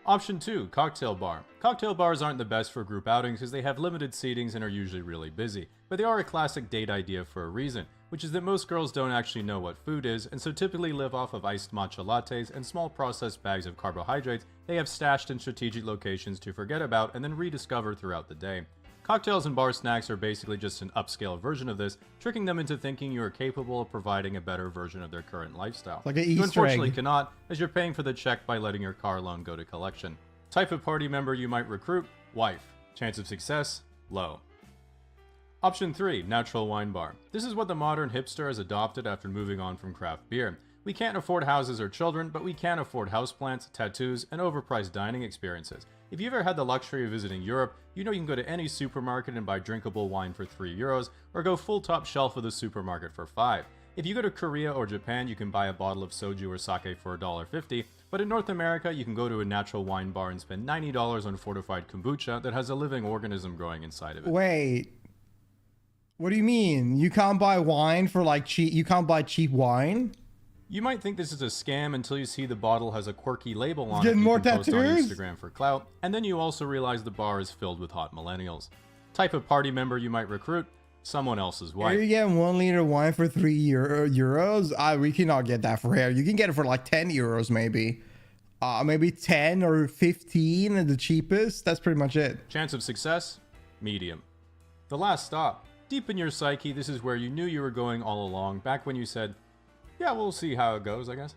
Option 2, cocktail bar. Cocktail bars aren't the best for group outings because they have limited seatings and are usually really busy, but they are a classic date idea for a reason, which is that most girls don't actually know what food is and so typically live off of iced matcha lattes and small processed bags of carbohydrates they have stashed in strategic locations to forget about and then rediscover throughout the day. Cocktails and bar snacks are basically just an upscale version of this, tricking them into thinking you are capable of providing a better version of their current lifestyle. Like an You Easter unfortunately egg. cannot, as you're paying for the check by letting your car loan go to collection. Type of party member you might recruit, wife. Chance of success, low. Option 3, natural wine bar. This is what the modern hipster has adopted after moving on from craft beer. We can't afford houses or children, but we can afford houseplants, tattoos, and overpriced dining experiences. If you've ever had the luxury of visiting Europe, you know you can go to any supermarket and buy drinkable wine for €3, or go full top shelf of the supermarket for $5. If you go to Korea or Japan, you can buy a bottle of soju or sake for $1.50, but in North America, you can go to a natural wine bar and spend $90 on fortified kombucha that has a living organism growing inside of it. Wait. What do you mean? You can't buy wine for like cheap? You can't buy cheap wine? You might think this is a scam until you see the bottle has a quirky label on it Getting you more can post on tattoos? Instagram for clout, and then you also realize the bar is filled with hot millennials. Type of party member you might recruit, someone else's Are wife. you getting 1 liter wine for €3? We cannot get that for here. You can get it for like €10 maybe. Maybe 10 or 15 at the cheapest. That's pretty much it. Chance of success, medium. The last stop. Deep in your psyche, this is where you knew you were going all along, back when you said, yeah, we'll see how it goes, I guess.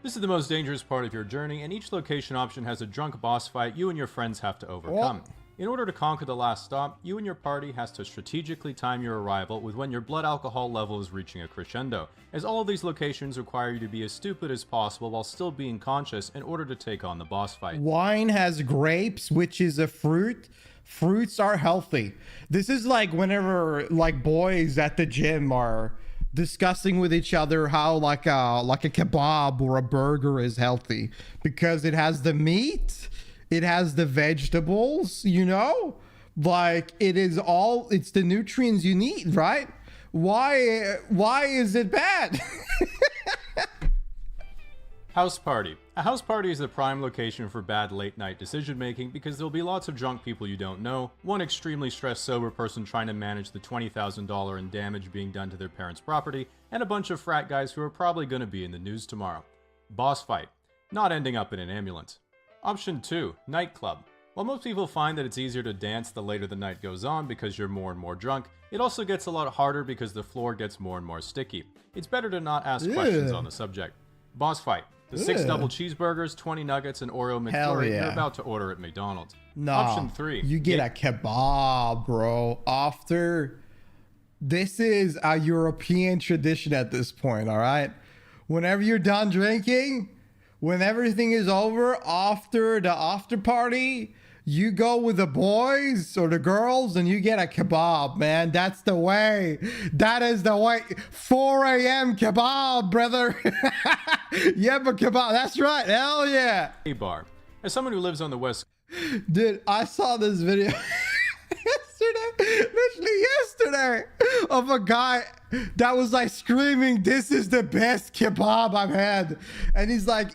This is the most dangerous part of your journey, and each location option has a drunk boss fight you and your friends have to overcome. In order to conquer the last stop, you and your party has to strategically time your arrival with when your blood alcohol level is reaching a crescendo, as all of these locations require you to be as stupid as possible while still being conscious in order to take on the boss fight. Wine has grapes, which is a fruit. Fruits are healthy. This is like whenever like boys at the gym are discussing with each other how like a kebab or a burger is healthy because it has the meat, it has the vegetables, you know, like it's the nutrients you need, right? Why is it bad? House party. A house party is the prime location for bad late night decision making because there'll be lots of drunk people you don't know, one extremely stressed sober person trying to manage the $20,000 in damage being done to their parents' property, and a bunch of frat guys who are probably going to be in the news tomorrow. Boss fight. Not ending up in an ambulance. Option 2, nightclub. While most people find that it's easier to dance the later the night goes on because you're more and more drunk, it also gets a lot harder because the floor gets more and more sticky. It's better to not ask questions on the subject. Boss fight. The 6 double cheeseburgers, 20 nuggets, and Oreo McFlurry yeah. you're about to order at McDonald's. No. Option 3. You get a kebab, bro. This is a European tradition at this point, all right? Whenever you're done drinking, when everything is over, after the after party, you go with the boys or the girls and you get a kebab, man. That's the way. That is the way. 4 a.m. kebab, brother. Yeah, but kebab. That's right. Hell yeah. A bar. As someone who lives on the West Dude, I saw this video literally yesterday, of a guy that was like screaming, "This is the best kebab I've had," and he's like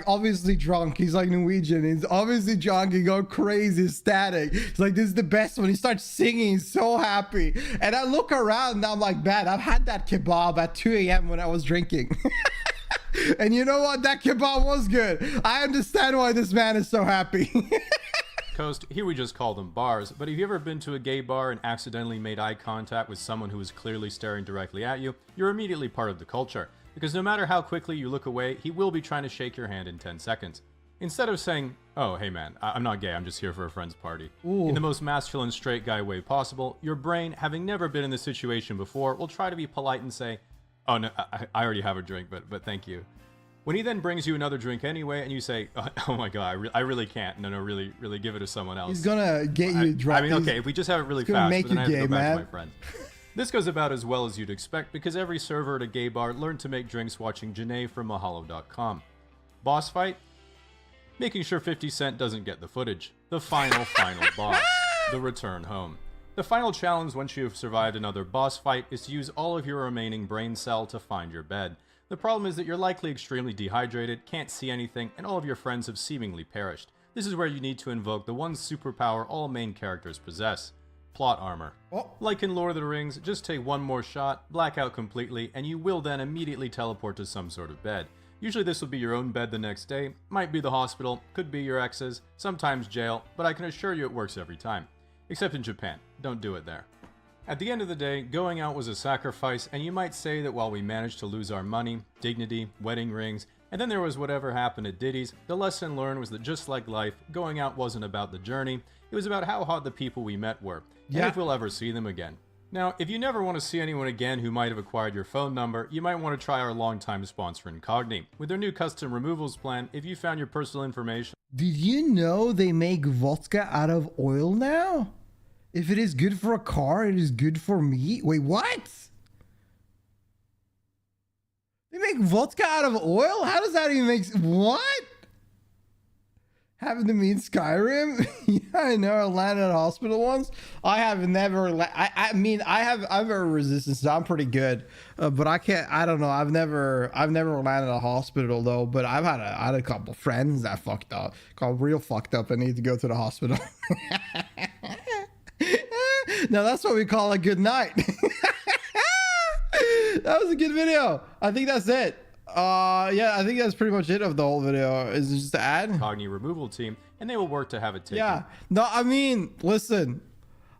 obviously drunk. He's like Norwegian. He's obviously drunk. He go crazy, ecstatic. He's like, "This is the best one." He starts singing, he's so happy. And I look around and I'm like, "Man, I've had that kebab at 2 a.m. when I was drinking." And you know what? That kebab was good. I understand why this man is so happy. Coast, here we just call them bars, but have you ever been to a gay bar and accidentally made eye contact with someone who was clearly staring directly at you? You're immediately part of the culture, because no matter how quickly you look away, he will be trying to shake your hand in 10 seconds. Instead of saying, "Oh, hey man, I'm not gay, I'm just here for a friend's party," in the most masculine straight guy way possible, your brain, having never been in this situation before, will try to be polite and say, "Oh no, I already have a drink, but thank you." When he then brings you another drink anyway, and you say, "Oh my god, I really can't. No, really give it to someone else." He's gonna get you drunk. I mean, okay, if we just have it really gonna fast, make but then I have you to go gay, back to man. my friend. This goes about as well as you'd expect, because every server at a gay bar learned to make drinks watching Janae from Mahalo.com. Boss fight? Making sure 50 Cent doesn't get the footage. The final boss. the return home. The final challenge once you have survived another boss fight is to use all of your remaining brain cell to find your bed. The problem is that you're likely extremely dehydrated, can't see anything, and all of your friends have seemingly perished. This is where you need to invoke the one superpower all main characters possess: plot armor. Like in Lord of the Rings, just take one more shot, black out completely, and you will then immediately teleport to some sort of bed. Usually this will be your own bed the next day, might be the hospital, could be your ex's, sometimes jail, but I can assure you it works every time. Except in Japan. Don't do it there. At the end of the day, going out was a sacrifice, and you might say that while we managed to lose our money, dignity, wedding rings, and then there was whatever happened at Diddy's, the lesson learned was that just like life, going out wasn't about the journey, it was about how hot the people we met were, and if we'll ever see them again. Now, if you never want to see anyone again who might have acquired your phone number, you might want to try our longtime sponsor Incogni. With their new custom removals plan, if you found your personal information... Did you know they make vodka out of oil now? If it is good for a car, it is good for me. Wait, what? They make vodka out of oil? How does that even make... What? Happened to me in Skyrim? Yeah, I know. I landed at a hospital once. I have never... I mean, I've a resistance. So I'm pretty good. But I can't... I don't know. I've never landed at a hospital, though. But I had a couple friends that fucked up. Got real fucked up and need to go to the hospital. Now that's what we call a good night. That was a good video. I think that's it. Yeah, I think that's pretty much it of the whole video. Is it just to add? Cogni removal team, and they will work to have it taken. Yeah. No, I mean, listen.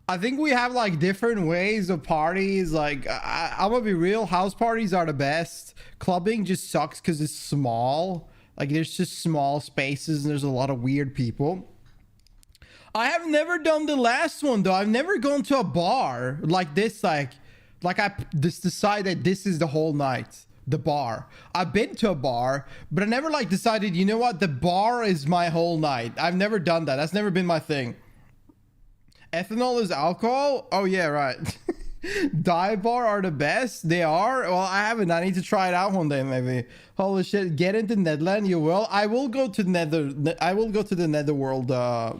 I think we have like different ways of parties. Like, I'm gonna be real. House parties are the best. Clubbing just sucks because it's small. Like, there's just small spaces and there's a lot of weird people. I have never done the last one though. I've never gone to a bar like this. Like I just decide that this is the whole night. The bar. I've been to a bar, but I never like decided, you know what? The bar is my whole night. I've never done that. That's never been my thing. Ethanol is alcohol? Oh yeah, right. Dive bar are the best. They are. Well, I haven't. I need to try it out one day, maybe. Holy shit! Get into Netherlands. You will. I will go to I will go to the Netherworld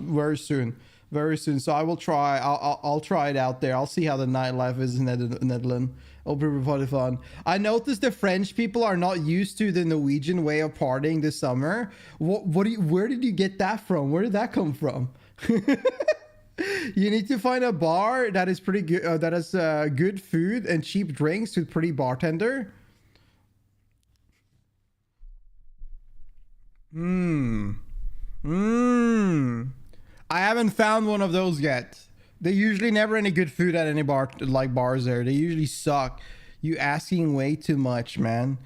very soon. Very soon. So I will try. I'll try it out there. I'll see how the nightlife is in Netherlands. It'll be really fun. I noticed the French people are not used to the Norwegian way of partying this summer. Where did you get that from? Where did that come from? You need to find a bar that is pretty good, that has good food and cheap drinks with pretty bartender. I haven't found one of those yet. They usually never any good food at any bar, like bars there. They usually suck. You asking way too much, man.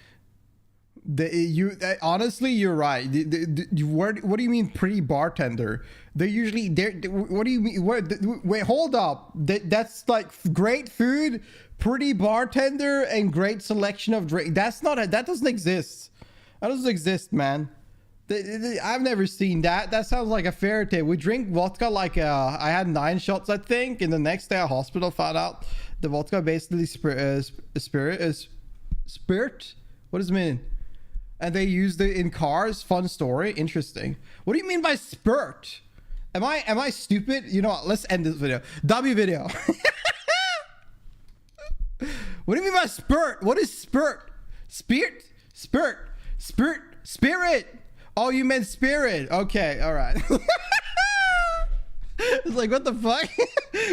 Honestly, you're right. What do you mean pretty bartender? They're usually what do you mean? Wait, hold up. That's like great food, pretty bartender, and great selection of drink. That doesn't exist. That doesn't exist, man. I've never seen that. That sounds like a fairy tale. We drink vodka like I had 9 shots, I think, and the next day at hospital found out the vodka basically spirit. What does it mean? And they used it in cars. Fun story. Interesting. What do you mean by spurt? Am I stupid? You know what? Let's end this video. W video. What do you mean by spurt? What is spurt? Spirit? Spurt. Spirit. Spirit. Oh, you meant spirit. Okay. All right. It's like, what the fuck?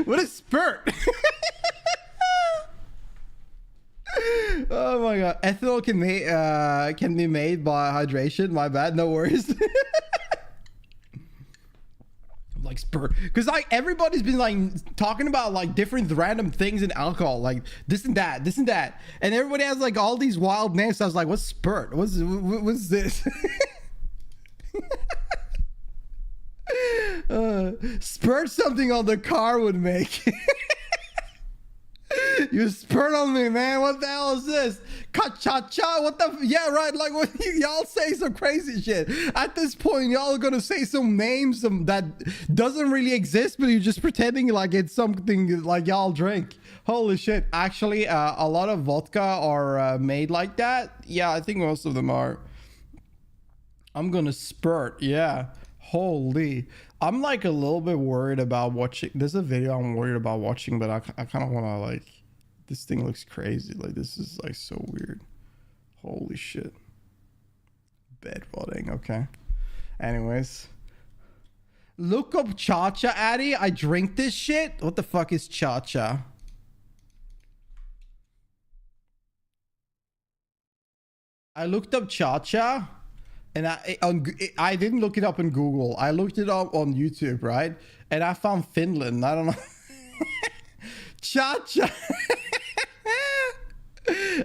What is spurt? Oh my god. Ethanol can be made by hydration. My bad. No worries. Like spurt, because like everybody's been like talking about like different random things in alcohol, like this and that, and everybody has like all these wild names. So I was like, what's spurt? What's this? Spurt something on the car would make. You spurt on me, man. What the hell is this? Cha-cha-cha? What the? Yeah, right. Like, when y'all say some crazy shit. At this point, y'all are gonna say some names that doesn't really exist, but you're just pretending like it's something like y'all drink. Holy shit. Actually, a lot of vodka are made like that. Yeah, I think most of them are. I'm gonna spurt. Yeah. Holy, I'm like a little bit worried about watching. There's a video I'm worried about watching, but I kind of want to like, this thing looks crazy. Like this is like so weird. Holy shit. Bedwetting, okay. Anyways. Look up Cha-Cha, Addy. I drink this shit. What the fuck is Cha-Cha? I looked up Cha-Cha. And I didn't look it up in Google. I looked it up on YouTube, right? And I found Finland. I don't know. Cha-cha.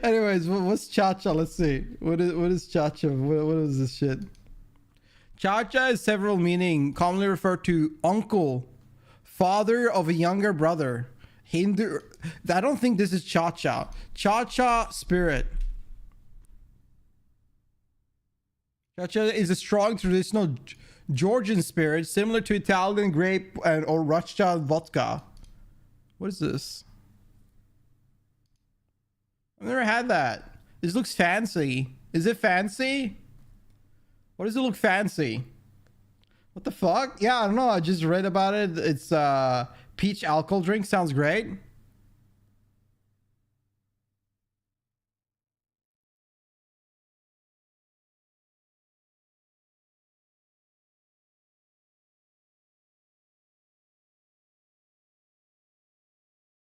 Anyways, what's cha-cha? Let's see. What is cha-cha? What is this shit? Cha-cha is several meaning, commonly referred to uncle, father of a younger brother. Hindu. I don't think this is cha-cha. Cha-cha spirit. Cha-cha is a strong traditional Georgian spirit, similar to Italian grape or Russian vodka. What is this? I've never had that. This looks fancy. Is it fancy? What does it look fancy? What the fuck? Yeah, I don't know. I just read about it. It's peach alcohol drink. Sounds great.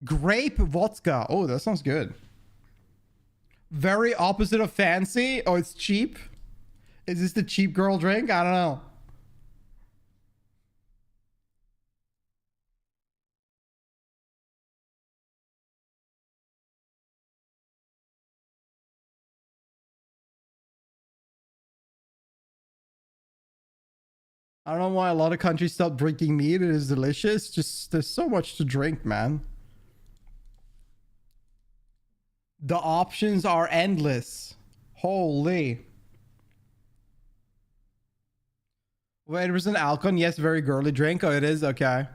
Grape vodka. Oh, that sounds good. Very opposite of fancy. Oh, it's cheap. Is this the cheap girl drink? I don't know. I don't know why a lot of countries stopped drinking meat. It is delicious. Just there's so much to drink, man. The options are endless. Holy. Wait, it was an alcohol. Yes, very girly drink. Oh, it is? Okay.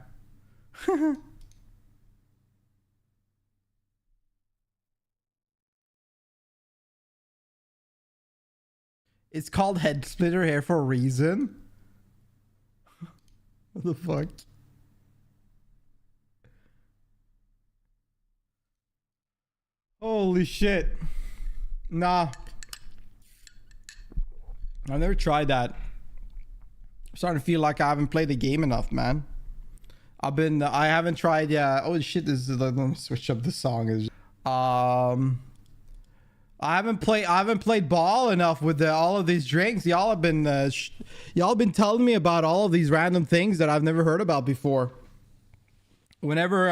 It's called head splitter hair for a reason. What the fuck? Holy shit. Nah. I've never tried that. I'm starting to feel like I haven't played the game enough, man. I haven't tried, yeah. Oh shit, let me switch up the song. I haven't played ball enough with all of these drinks. Y'all have been telling me about all of these random things that I've never heard about before. Whenever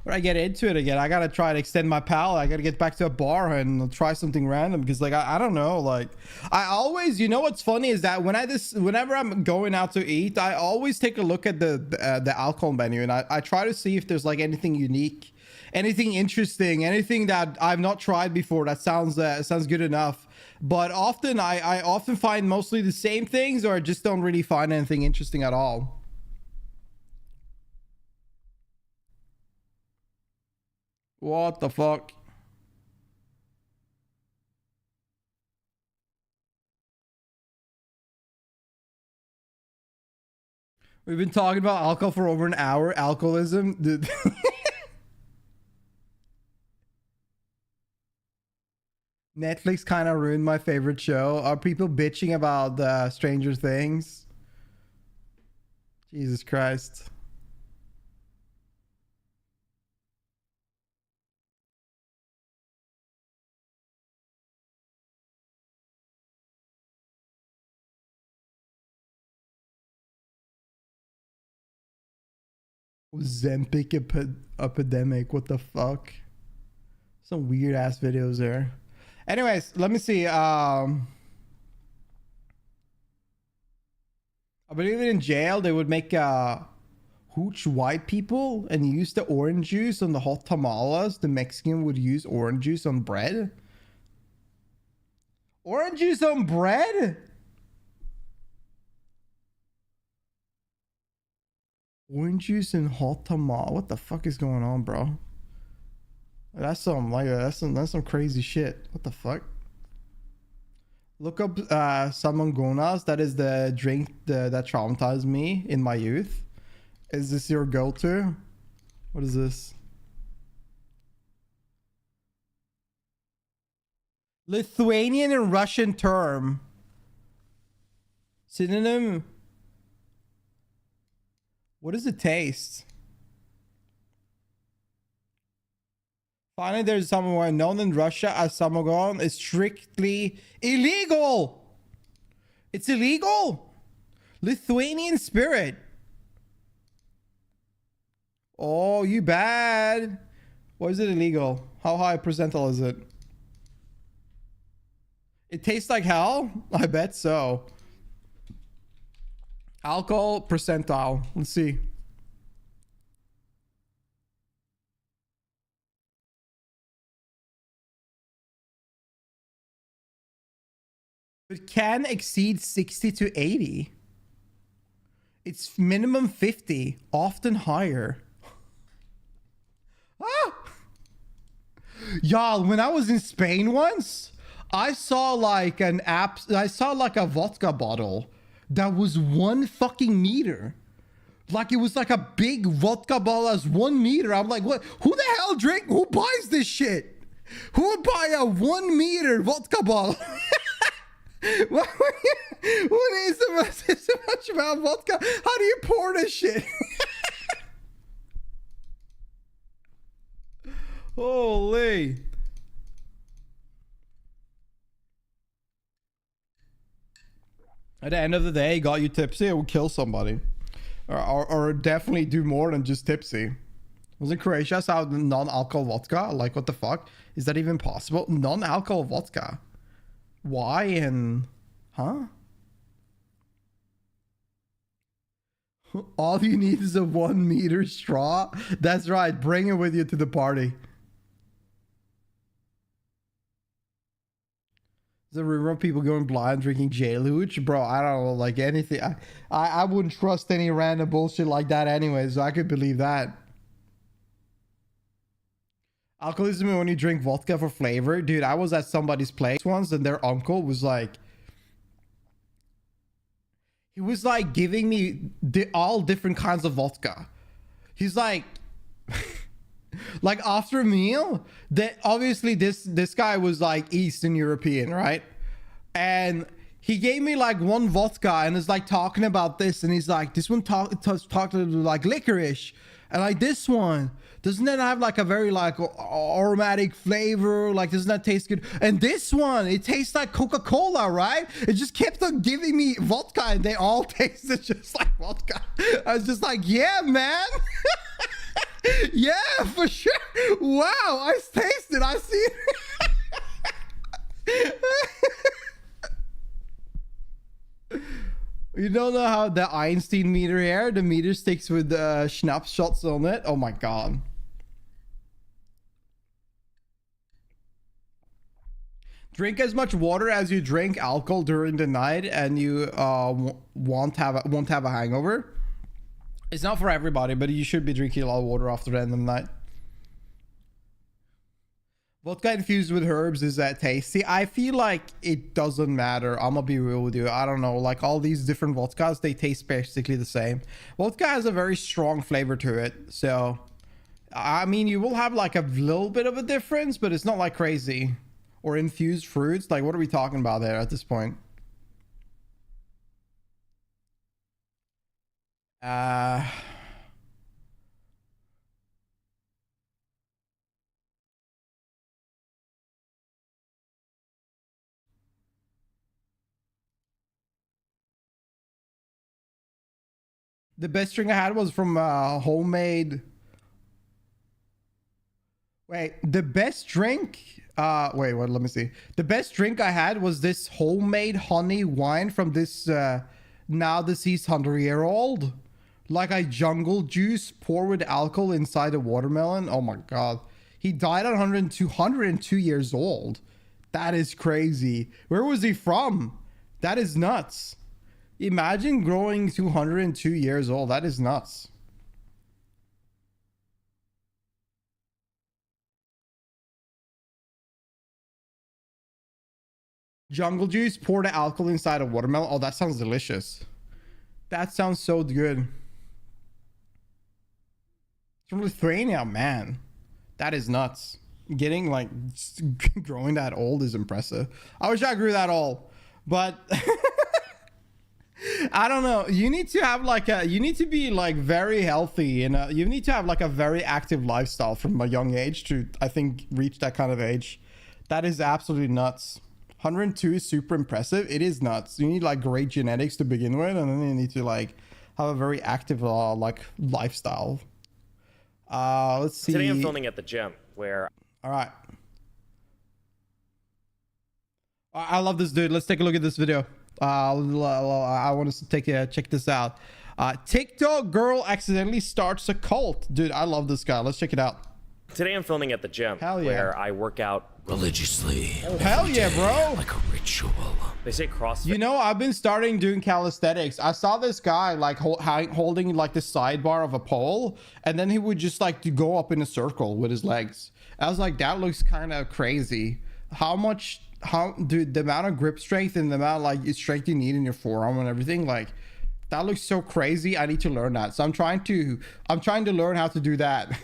when I get into it again, I gotta try to extend my palate. I gotta get back to a bar and try something random because, like, I don't know. Like, I always, you know, what's funny is that whenever I'm going out to eat, I always take a look at the alcohol menu and I try to see if there's like anything unique, anything interesting, anything that I've not tried before that sounds good enough. But often I often find mostly the same things, or I just don't really find anything interesting at all. What the fuck? We've been talking about alcohol for over an hour. Alcoholism, dude. Netflix kind of ruined my favorite show. Are people bitching about Stranger Things? Jesus Christ. Zempic epidemic. What the fuck? Some weird ass videos there. Anyways, let me see. I believe in jail they would make hooch white people and use the orange juice on the hot tamales. The Mexican would use orange juice on bread. Orange juice on bread? Orange juice and hot tamale. What the fuck is going on, bro? That's some crazy shit. What the fuck? Look up Samangonas. That is the drink that traumatized me in my youth. Is this your go-to? What is this? Lithuanian and Russian term. Synonym. What does it taste? Finally, there's someone known in Russia as Samogon is strictly illegal. It's illegal. Lithuanian spirit. Oh, you bad. Why is it illegal? How high percentile is it? It tastes like hell? I bet so. Alcohol percentile. Let's see. It can exceed 60 to 80. It's minimum 50, often higher. Ah! Y'all, when I was in Spain once, I saw like a vodka bottle that was 1 fucking meter. Like it was like a big vodka bottle that's 1 meter. I'm like, what? Who the hell who buys this shit? Who would buy a 1 meter vodka bottle? What is so much about vodka? How do you pour this shit? Holy. At the end of the day, got you tipsy, it will kill somebody. Or definitely do more than just tipsy. Was it Croatia out non-alcohol vodka? Like, what the fuck? Is that even possible? Non-alcohol vodka? Why and... Huh? All you need is a 1 meter straw? That's right. Bring it with you to the party. The rumor of people going blind drinking jail hooch, bro. I don't know, like anything. I wouldn't trust any random bullshit like that anyway, so I could believe that. Alcoholism when you drink vodka for flavor, dude. I was at somebody's place once, and their uncle was like, he was like giving me all different kinds of vodka. He's like. Like after a meal, that obviously this guy was like Eastern European, right? And he gave me like 1 vodka and is like talking about this, and he's like, this one talk like licorice, and like this one doesn't that have like a very like aromatic flavor, like doesn't that taste good, and this one it tastes like Coca-Cola, right? It just kept on giving me vodka and they all tasted just like vodka. I was just like, yeah, man. Yeah, for sure. Wow, I tasted. I see it. You don't know how the Einstein meter here, the meter sticks with schnapps shots on it. Oh my god. Drink as much water as you drink alcohol during the night, and you won't have a hangover. It's not for everybody, but you should be drinking a lot of water after the end of the night. Vodka infused with herbs, is that tasty? I feel like it doesn't matter. I'm gonna be real with you. I don't know. Like all these different vodkas, they taste basically the same. Vodka has a very strong flavor to it. So, I mean, you will have like a little bit of a difference, but it's not like crazy. Or infused fruits. Like, what are we talking about there at this point? The best drink I had was from homemade. Wait, the best drink. Wait, what? Let me see. The best drink I had was this homemade honey wine from this now deceased 100-year-old. Like a jungle juice poured with alcohol inside a watermelon. Oh my god. He died at 102 years old. That is crazy. Where was he from? That is nuts. Imagine growing to 102 years old. That is nuts. Jungle juice, pour the alcohol inside a watermelon. Oh, that sounds delicious. That sounds so good. It's from Lithuania, man. That is nuts. Getting like growing that old is impressive. I wish I grew that old, but I don't know. You need to have like you need to be like very healthy, and you need to have like a very active lifestyle from a young age to, I think, reach that kind of age. That is absolutely nuts. 102 is super impressive. It is nuts. You need like great genetics to begin with, and then you need to like have a very active like lifestyle. Let's see. Today I'm filming at the gym where... All right. I love this dude. Let's take a look at this video. I want us to check this out. TikTok girl accidentally starts a cult. Dude, I love this guy. Let's check it out. Today I'm filming at the gym. Hell yeah. Where I work out religiously. Oh, hell yeah, bro. Like a ritual. They say CrossFit. You know, I've been starting doing calisthenics. I saw this guy like holding like the sidebar of a pole, and then he would just like to go up in a circle with his legs. I was like, that looks kind of crazy. Dude, the amount of grip strength and the amount of like strength you need in your forearm and everything, like that looks so crazy. I need to learn that. So I'm trying to learn how to do that.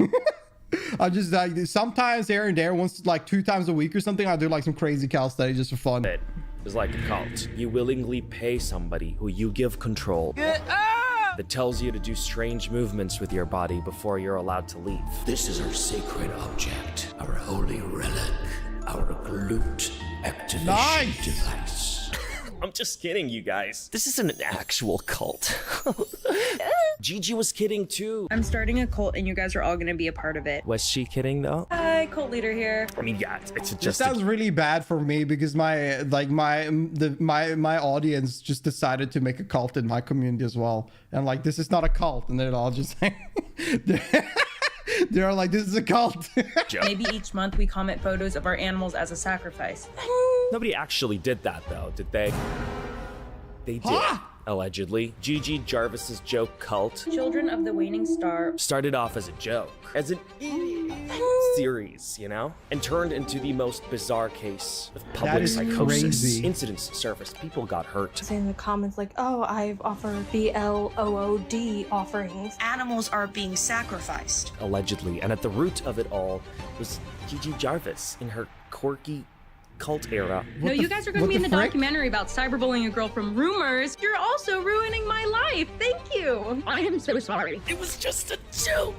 I'm just like, sometimes here and there, once like 2 times a week or something, I'll do like some crazy calisthenics just for fun. It is like a cult. You willingly pay somebody who you give control that tells you to do strange movements with your body before you're allowed to leave. This is our sacred object, our holy relic, our glute activation device. I'm just kidding, you guys. This isn't an actual cult. Gigi was kidding too. I'm starting a cult and you guys are all gonna be a part of it. Was she kidding though? Hi, cult leader here. I mean, yeah, it's just... This sounds really bad for me because my audience just decided to make a cult in my community as well. And like, this is not a cult, and they're all just they're like, this is a cult. Maybe each month we comment photos of our animals as a sacrifice. Nobody actually did that though, did they? They did. Allegedly. Gigi Jarvis's joke cult, Children of the Waning Star, started off as a joke, as an series, you know, and turned into the most bizarre case of public psychosis. Crazy. Incidents surfaced, people got hurt. Say in the comments like, oh, I've offered BLOOD offerings. Animals are being sacrificed. Allegedly, and at the root of it all was Gigi Jarvis in her quirky cult era. No, you guys are going to be in the documentary about cyberbullying a girl from rumors. You're also ruining my life. Thank you. I am so sorry. It was just a joke.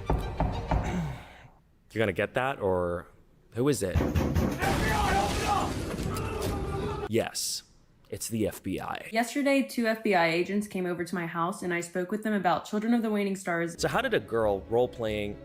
You're gonna get that, or who is it? Yes, it's the FBI. Yesterday, 2 FBI agents came over to my house and I spoke with them about Children of the Waning Stars. So how did a girl role-playing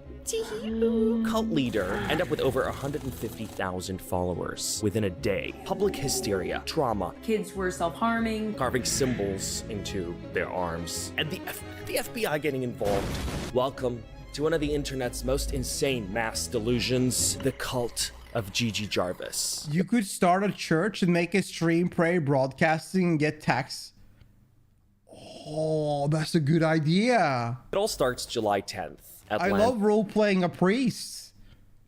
cult leader end up with over 150,000 followers within a day? Public hysteria, trauma. Kids were self-harming. Carving symbols into their arms. And the FBI getting involved. Welcome to one of the internet's most insane mass delusions, the cult of Gigi Jarvis. You could start a church and make a stream, pray, broadcasting, and get tax. Oh, that's a good idea. It all starts July 10th. I love role playing a priest,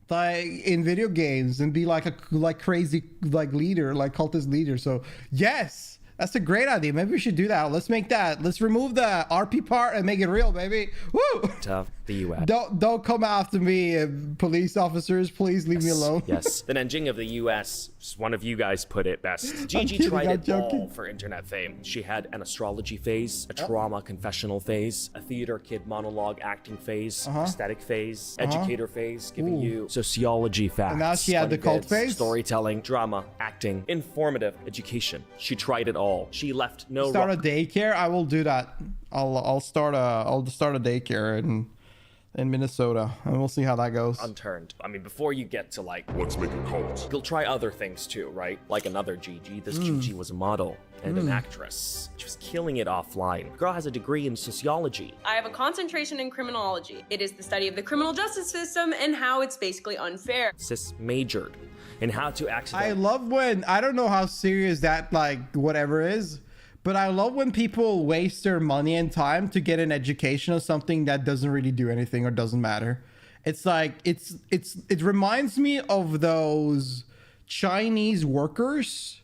like in video games, and be like a crazy leader, like cultist leader. So yes, that's a great idea. Maybe we should do that. Let's make that. Let's remove the RP part and make it real, baby. Woo! To the US. Don't come after me, police officers. Please leave me alone. Yes. The Nanjing of the US. One of you guys put it best. Gigi tried it all for internet fame. She had an astrology phase, a trauma confessional phase, a theater kid monologue acting phase, aesthetic phase, educator phase, giving you sociology facts. And now she had the cult phase? Storytelling, drama, acting, informative education. She tried it all. She left no... Start a daycare? I will do that. I'll start a daycare in Minnesota, and we'll see how that goes. Unturned. I mean, before you get to like, let's make a cult, you'll try other things too, right? Like another Gigi. This Gigi was a model and an actress. She was killing it offline. Girl has a degree in sociology. I have a concentration in criminology. It is the study of the criminal justice system and how it's basically unfair. Sis majored in how to accidentally... I love when, I don't know how serious that like whatever is, but I love when people waste their money and time to get an education on something that doesn't really do anything or doesn't matter. It's like, it reminds me of those Chinese workers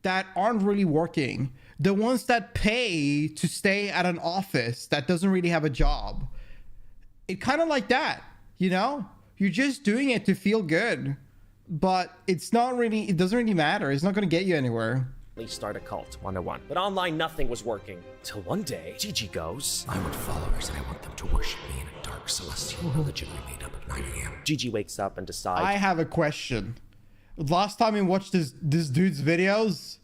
that aren't really working. The ones that pay to stay at an office that doesn't really have a job. It kind of like that, you know? You're just doing it to feel good, but it's not really, it doesn't really matter. It's not going to get you anywhere. Start a cult 101. But online, nothing was working. Till one day, Gigi goes, I want followers and I want them to worship me in a dark celestial religion we made up at 9 a.m. Gigi wakes up and decides, I have a question. Last time I watched this dude's videos,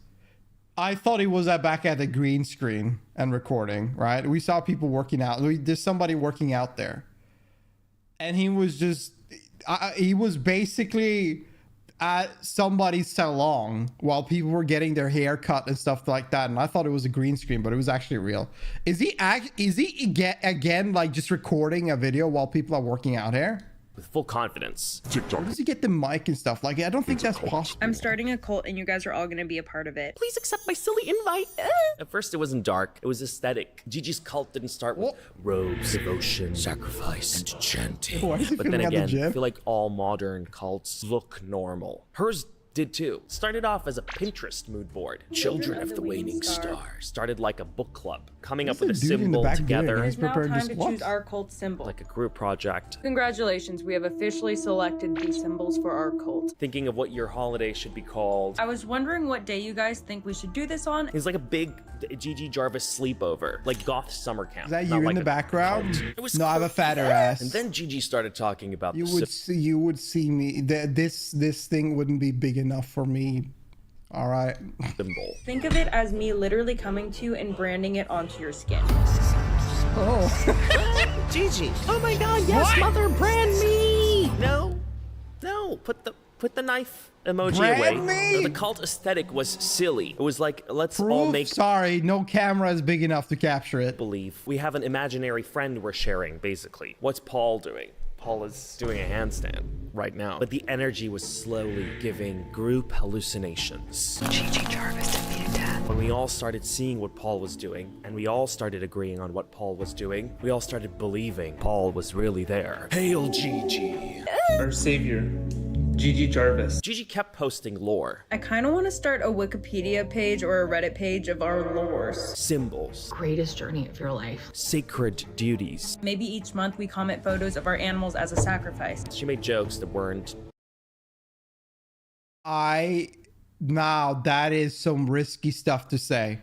I thought he was back at the green screen and recording, right? We saw people working out. There's somebody working out there. And he was just, he was basically at somebody's salon while people were getting their hair cut and stuff like that. And I thought it was a green screen, but it was actually real. Is he again like just recording a video while people are working out here? with full confidence. Where does he get the mic and stuff? Like, I don't think that's possible. I'm starting a cult and you guys are all gonna be a part of it. Please accept my silly invite. At first it wasn't dark, it was aesthetic. Gigi's cult didn't start with robes, devotion, sacrifice, and chanting. But then again, I feel like all modern cults look normal. Hers did too. Started off as a Pinterest mood board. Children of the Waning Star. Started like a book club, coming up with a symbol together. It's now time to choose our cult symbol. Like a group project. Congratulations, we have officially selected these symbols for our cult. Thinking of what your holiday should be called. I was wondering what day you guys think we should do this on. It's like a big Gigi Jarvis sleepover, like goth summer camp. Is that you in the background? It was no, I have a fatter ass. And then Gigi started talking about you would see me. This thing wouldn't be big enough for me. All right. Symbol. Think of it as me literally coming to you and branding it onto your skin. Oh. Gigi. Oh my God! Yes, what? Mother, brand me. No, put the knife emoji brand away. Me? The cult aesthetic was silly. It was like, let's Proof? all make. Sorry, no camera is big enough to capture it. Believe we have an imaginary friend we're sharing. Basically, what's Paul doing? Paul is doing a handstand right now. But the energy was slowly giving group hallucinations. Gigi Jarvis defeated death. When we all started seeing what Paul was doing, and we all started agreeing on what Paul was doing, we all started believing Paul was really there. Hail Gigi! Our savior, Gigi Jarvis. Gigi kept posting lore. I kind of want to start a Wikipedia page or a Reddit page of our lores. Symbols. Greatest journey of your life. Sacred duties. Maybe each month we comment photos of our animals as a sacrifice. She made jokes that weren't. Now that is some risky stuff to say.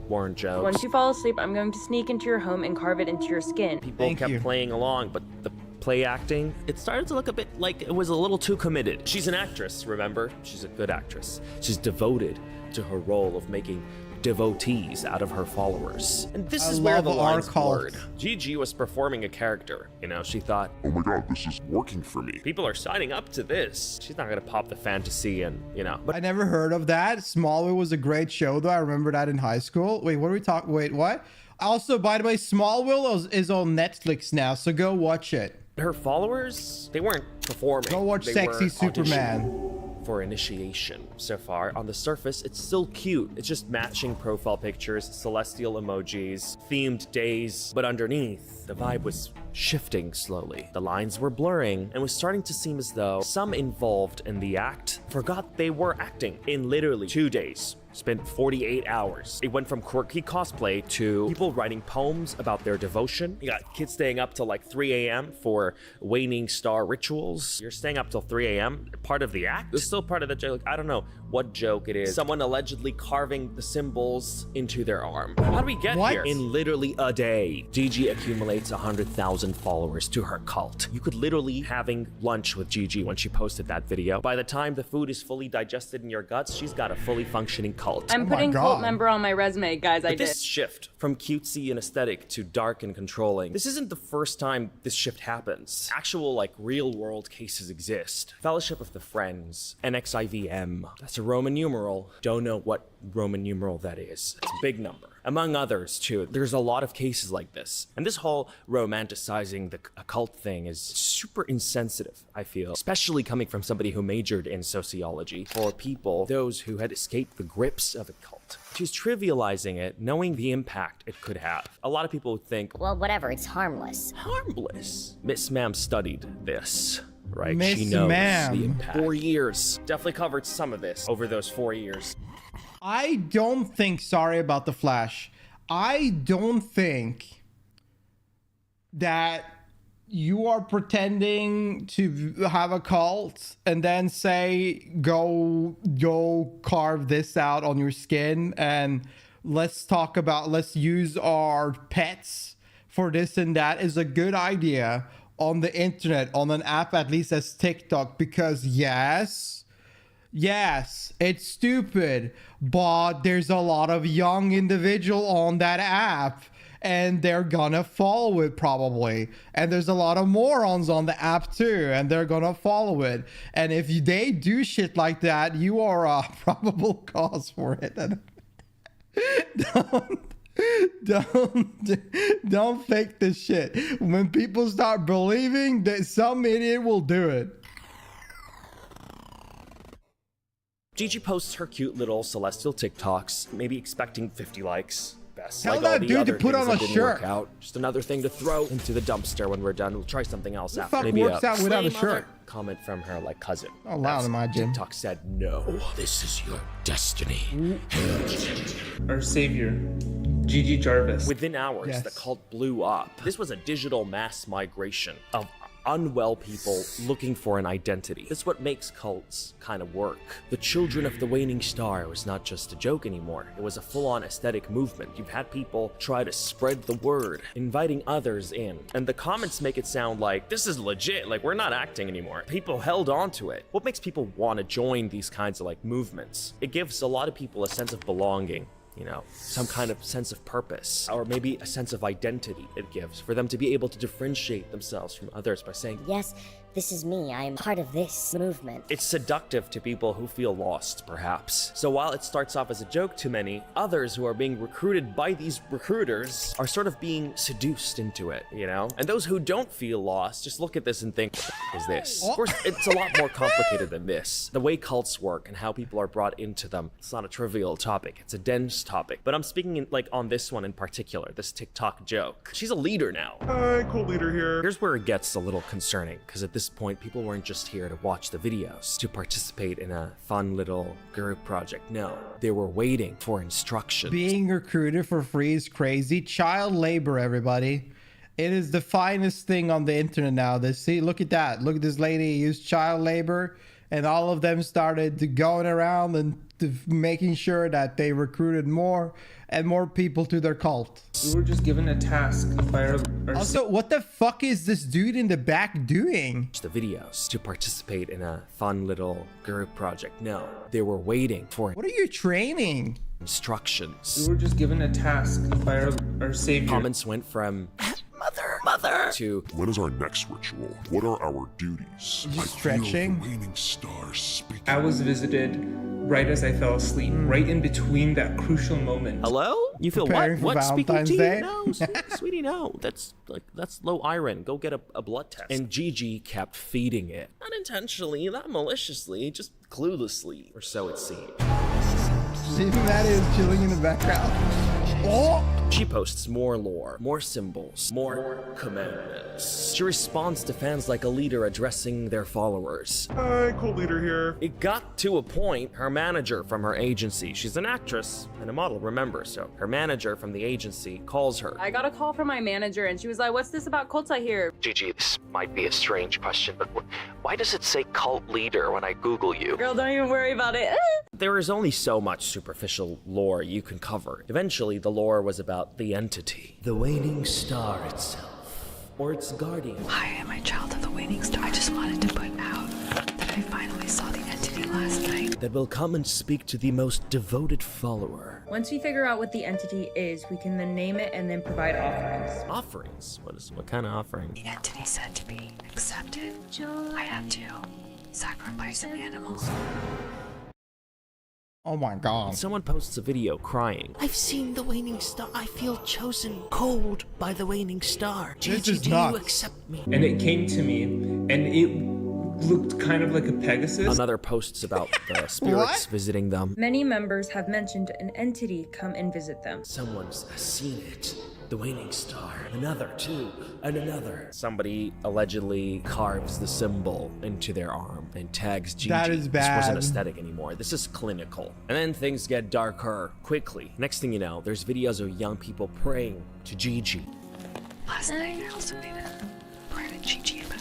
Weren't jokes. Once you fall asleep, I'm going to sneak into your home and carve it into your skin. People kept playing along, but the play acting, it started to look a bit like it was a little too committed. She's an actress, remember? She's a good actress. She's devoted to her role of making devotees out of her followers. And this is where the lines blurred. Gigi was performing a character. You know, she thought, oh my God, this is working for me. People are signing up to this. She's not gonna pop the fantasy and, you know. But I never heard of that. Smallville was a great show though. I remember that in high school. Wait, what are we talking? Wait, what? Also, by the way, Smallville is on Netflix now, so go watch it. Her followers, they weren't performing. Go watch Sexy Superman. For initiation. So far, on the surface, it's still cute. It's just matching profile pictures, celestial emojis, themed days, but underneath, the vibe was shifting slowly. The lines were blurring and was starting to seem as though some involved in the act forgot they were acting. In literally 2 days, spent 48 hours. It went from quirky cosplay to people writing poems about their devotion. You got kids staying up till like 3 a.m. for waning star rituals. You're staying up till 3 a.m. part of the act? It's still part of the joke. I don't know what joke it is. Someone allegedly carving the symbols into their arm. How do we get here? In literally a day, Gigi accumulates 100,000 followers to her cult. You could literally having lunch with Gigi when she posted that video. By the time the food is fully digested in your guts, she's got a fully functioning cult. I'm putting cult member on my resume, guys. But this shift from cutesy and aesthetic to dark and controlling, this isn't the first time this shift happens. Actual like real world cases exist. Fellowship of the Friends, NXIVM. That's a Roman numeral. Don't know what Roman numeral that is. It's a big number. Among others too. There's a lot of cases like this. And this whole romanticizing the occult thing is super insensitive, I feel. Especially coming from somebody who majored in sociology. For people, those who had escaped the grips of a cult. She's trivializing it, knowing the impact it could have. A lot of people would think, well, whatever, it's harmless. Harmless? Miss Ma'am studied this. Right, Miss she knows Ma'am. the impact. 4 years. Definitely covered some of this over those 4 years. I don't think, sorry about the flash, I don't think that you are pretending to have a cult and then say, go carve this out on your skin and let's use our pets for this and that is a good idea on the internet, on an app at least as TikTok, because yes, it's stupid, but there's a lot of young individual on that app and they're gonna follow it probably. And there's a lot of morons on the app too, and they're gonna follow it. And if they do shit like that, you are a probable cause for it. And don't fake this shit. When people start believing that some idiot will do it. Gigi posts her cute little celestial TikToks, maybe expecting 50 likes. Best. Tell like that all the dude other to put things on a that didn't shirt. work out. Just another thing to throw into the dumpster when we're done. We'll try something else after. Fuck Maybe works out without a shirt. Comment from her like cousin. Oh, loud in my gym. TikTok said no. This is your destiny. Our savior, Gigi Jarvis. Within hours, the cult blew up. This was a digital mass migration of unwell people looking for an identity. That's what makes cults kind of work. The Children of the Waning Star was not just a joke anymore. It was a full-on aesthetic movement. You've had people try to spread the word, inviting others in. And the comments make it sound like this is legit, like we're not acting anymore. People held on to it. What makes people want to join these kinds of like movements? It gives a lot of people a sense of belonging. You know, some kind of sense of purpose, or maybe a sense of identity it gives for them to be able to differentiate themselves from others by saying, yes, this is me, I am part of this movement. It's seductive to people who feel lost, perhaps. So while it starts off as a joke to many, others who are being recruited by these recruiters are sort of being seduced into it, you know? And those who don't feel lost just look at this and think, what is this? Of course, it's a lot more complicated than this. The way cults work and how people are brought into them, it's not a trivial topic, it's a dense topic. But I'm speaking on this one in particular, this TikTok joke. She's a leader now. Hi, cult leader here. Here's where it gets a little concerning, because at this point, people weren't just here to watch the videos, to participate in a fun little group project. No, they were waiting for instructions. Being recruited for free is crazy. Child labor, everybody. It is the finest thing on the internet now. Look at that. Look at this lady use child labor, and all of them started going around and making sure that they recruited more and more people to their cult. We were just given a task by our also, what the fuck is this dude in the back doing? The videos to participate in a fun little group project. No, they were waiting for what are you training? Instructions. We were just given a task by our savior. Comments went from mother to when is our next ritual? What are our duties? Just stretching. Feel the waning stars speaking. I was visited right as I fell asleep, right in between that crucial moment. Hello? You feel preparing what? What? Speaking to Day? you? No, sweetie, no. That's low iron. Go get a blood test. And Gigi kept feeding it. Not intentionally, not maliciously, just cluelessly, or so it seemed. Even that is chilling in the background. Oh! She posts more lore, more symbols, more commandments. She responds to fans like a leader addressing their followers. Hi, cult leader here. It got to a point, her manager from her agency, she's an actress and a model, remember, so her manager from the agency calls her. I got a call from my manager and she was like, what's this about cults I hear? Gigi, this might be a strange question, but why does it say cult leader when I Google you? Girl, don't even worry about it. There is only so much superficial lore you can cover. Eventually, the lore was about the entity. The waning star itself. Or its guardian. Hi, am I child of the waning star? I just wanted to put out that I finally saw the entity last night. That will come and speak to the most devoted follower. Once we figure out what the entity is, we can then name it and then provide offerings. Offerings? What kind of offering? The entity said to be accepted. I had to sacrifice an animal. Oh my god. Someone posts a video crying. I've seen the waning star. I feel chosen, cold by the waning star. Gigi, do you accept me? And it came to me, and it looked kind of like a Pegasus. Another posts about the spirits visiting them. Many members have mentioned an entity come and visit them. Someone's seen it. the waning star. Another, two, and another. Somebody allegedly carves the symbol into their arm and tags Gigi. That is bad. This wasn't aesthetic anymore. This is clinical. And then things get darker quickly. Next thing you know, there's videos of young people praying to Gigi. Last night, I also made a prayer to Gigi about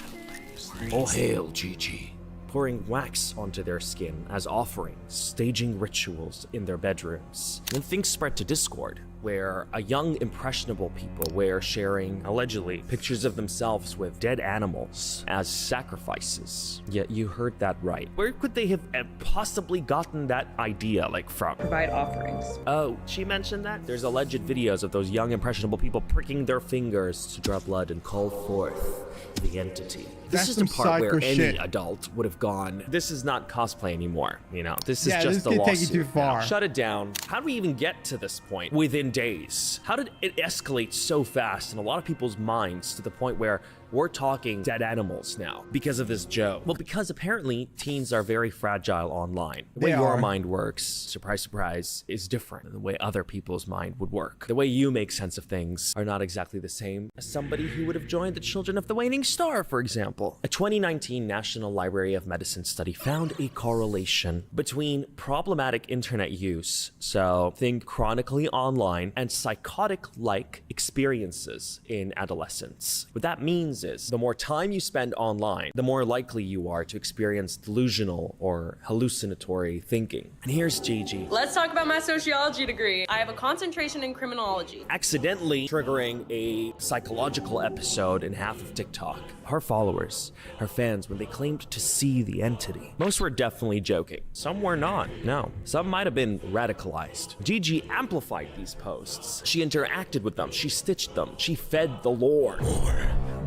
Oh, hail Gigi. Pouring wax onto their skin as offerings, staging rituals in their bedrooms. Then things spread to Discord, where a young impressionable people were sharing, allegedly, pictures of themselves with dead animals as sacrifices. Yeah, you heard that right. Where could they have possibly gotten that idea, from? Provide offerings. Oh, she mentioned that? There's alleged videos of those young impressionable people pricking their fingers to draw blood and call forth the entity. This is the part where any adult would have gone, this is not cosplay anymore, This is just a lawsuit. Take it too far. Shut it down. How do we even get to this point within days? How did it escalate so fast in a lot of people's minds to the point where we're talking dead animals now because of this joke? Well, because apparently teens are very fragile online. The way your mind works, surprise, surprise, is different than the way other people's mind would work. The way you make sense of things are not exactly the same as somebody who would have joined the Children of the Waning Star, for example. A 2019 National Library of Medicine study found a correlation between problematic internet use, so think chronically online, and psychotic-like experiences in adolescence. What that means is the more time you spend online, the more likely you are to experience delusional or hallucinatory thinking. And here's Gigi. Let's talk about my sociology degree. I have a concentration in criminology. Accidentally triggering a psychological episode in half of TikTok. Her followers, her fans, when they claimed to see the entity. Most were definitely joking. Some were not. No. Some might have been radicalized. Gigi amplified these posts. She interacted with them. She stitched them. She fed the lore.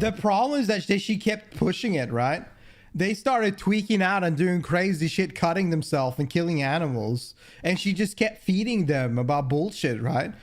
The problem is that she kept pushing it, right? They started tweaking out and doing crazy shit, cutting themselves and killing animals. And she just kept feeding them about bullshit, right?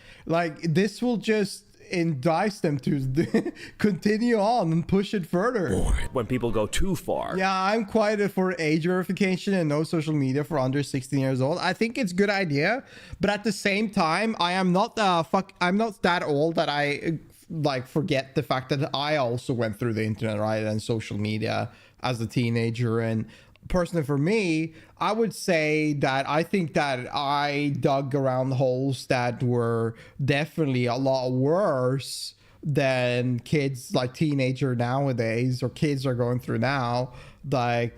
This will just entice them to continue on and push it further. When people go too far. Yeah, I'm quite for age verification and no social media for under 16 years old. I think it's a good idea, but at the same time, I'm not that old that I forget the fact that I also went through the internet, right, and social media as a teenager. And personally for me, I would say that I think that I dug around holes that were definitely a lot worse than kids teenager nowadays, or kids are going through now. I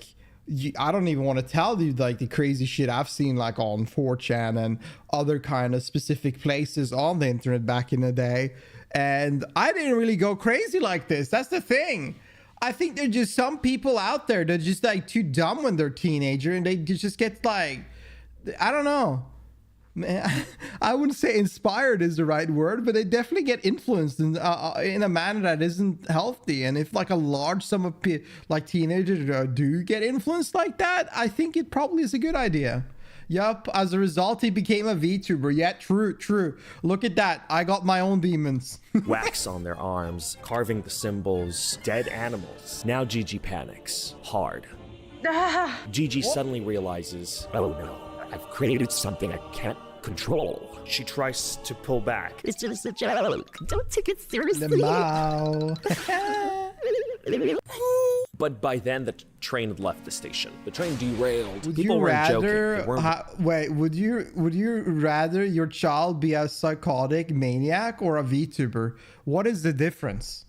don't even want to tell you the crazy shit I've seen on 4chan and other kind of specific places on the internet back in the day. And I didn't really go crazy like this. That's the thing. I think there's just some people out there that are just too dumb when they're teenager, and they just get I don't know. Man, I wouldn't say inspired is the right word, but they definitely get influenced in a manner that isn't healthy. And if a large sum of teenagers do get influenced like that, I think it probably is a good idea. Yup, as a result, he became a VTuber. Yeah, true. Look at that. I got my own demons. Wax on their arms, carving the symbols, dead animals. Now Gigi panics. Hard. Gigi suddenly realizes, oh no, I've created something I can't control. She tries to pull back. It's just a joke. Don't take it seriously. But by then, the train had left the station. The train derailed. Would People you weren't joking. rather, would you rather your child be a psychotic maniac or a VTuber? What is the difference?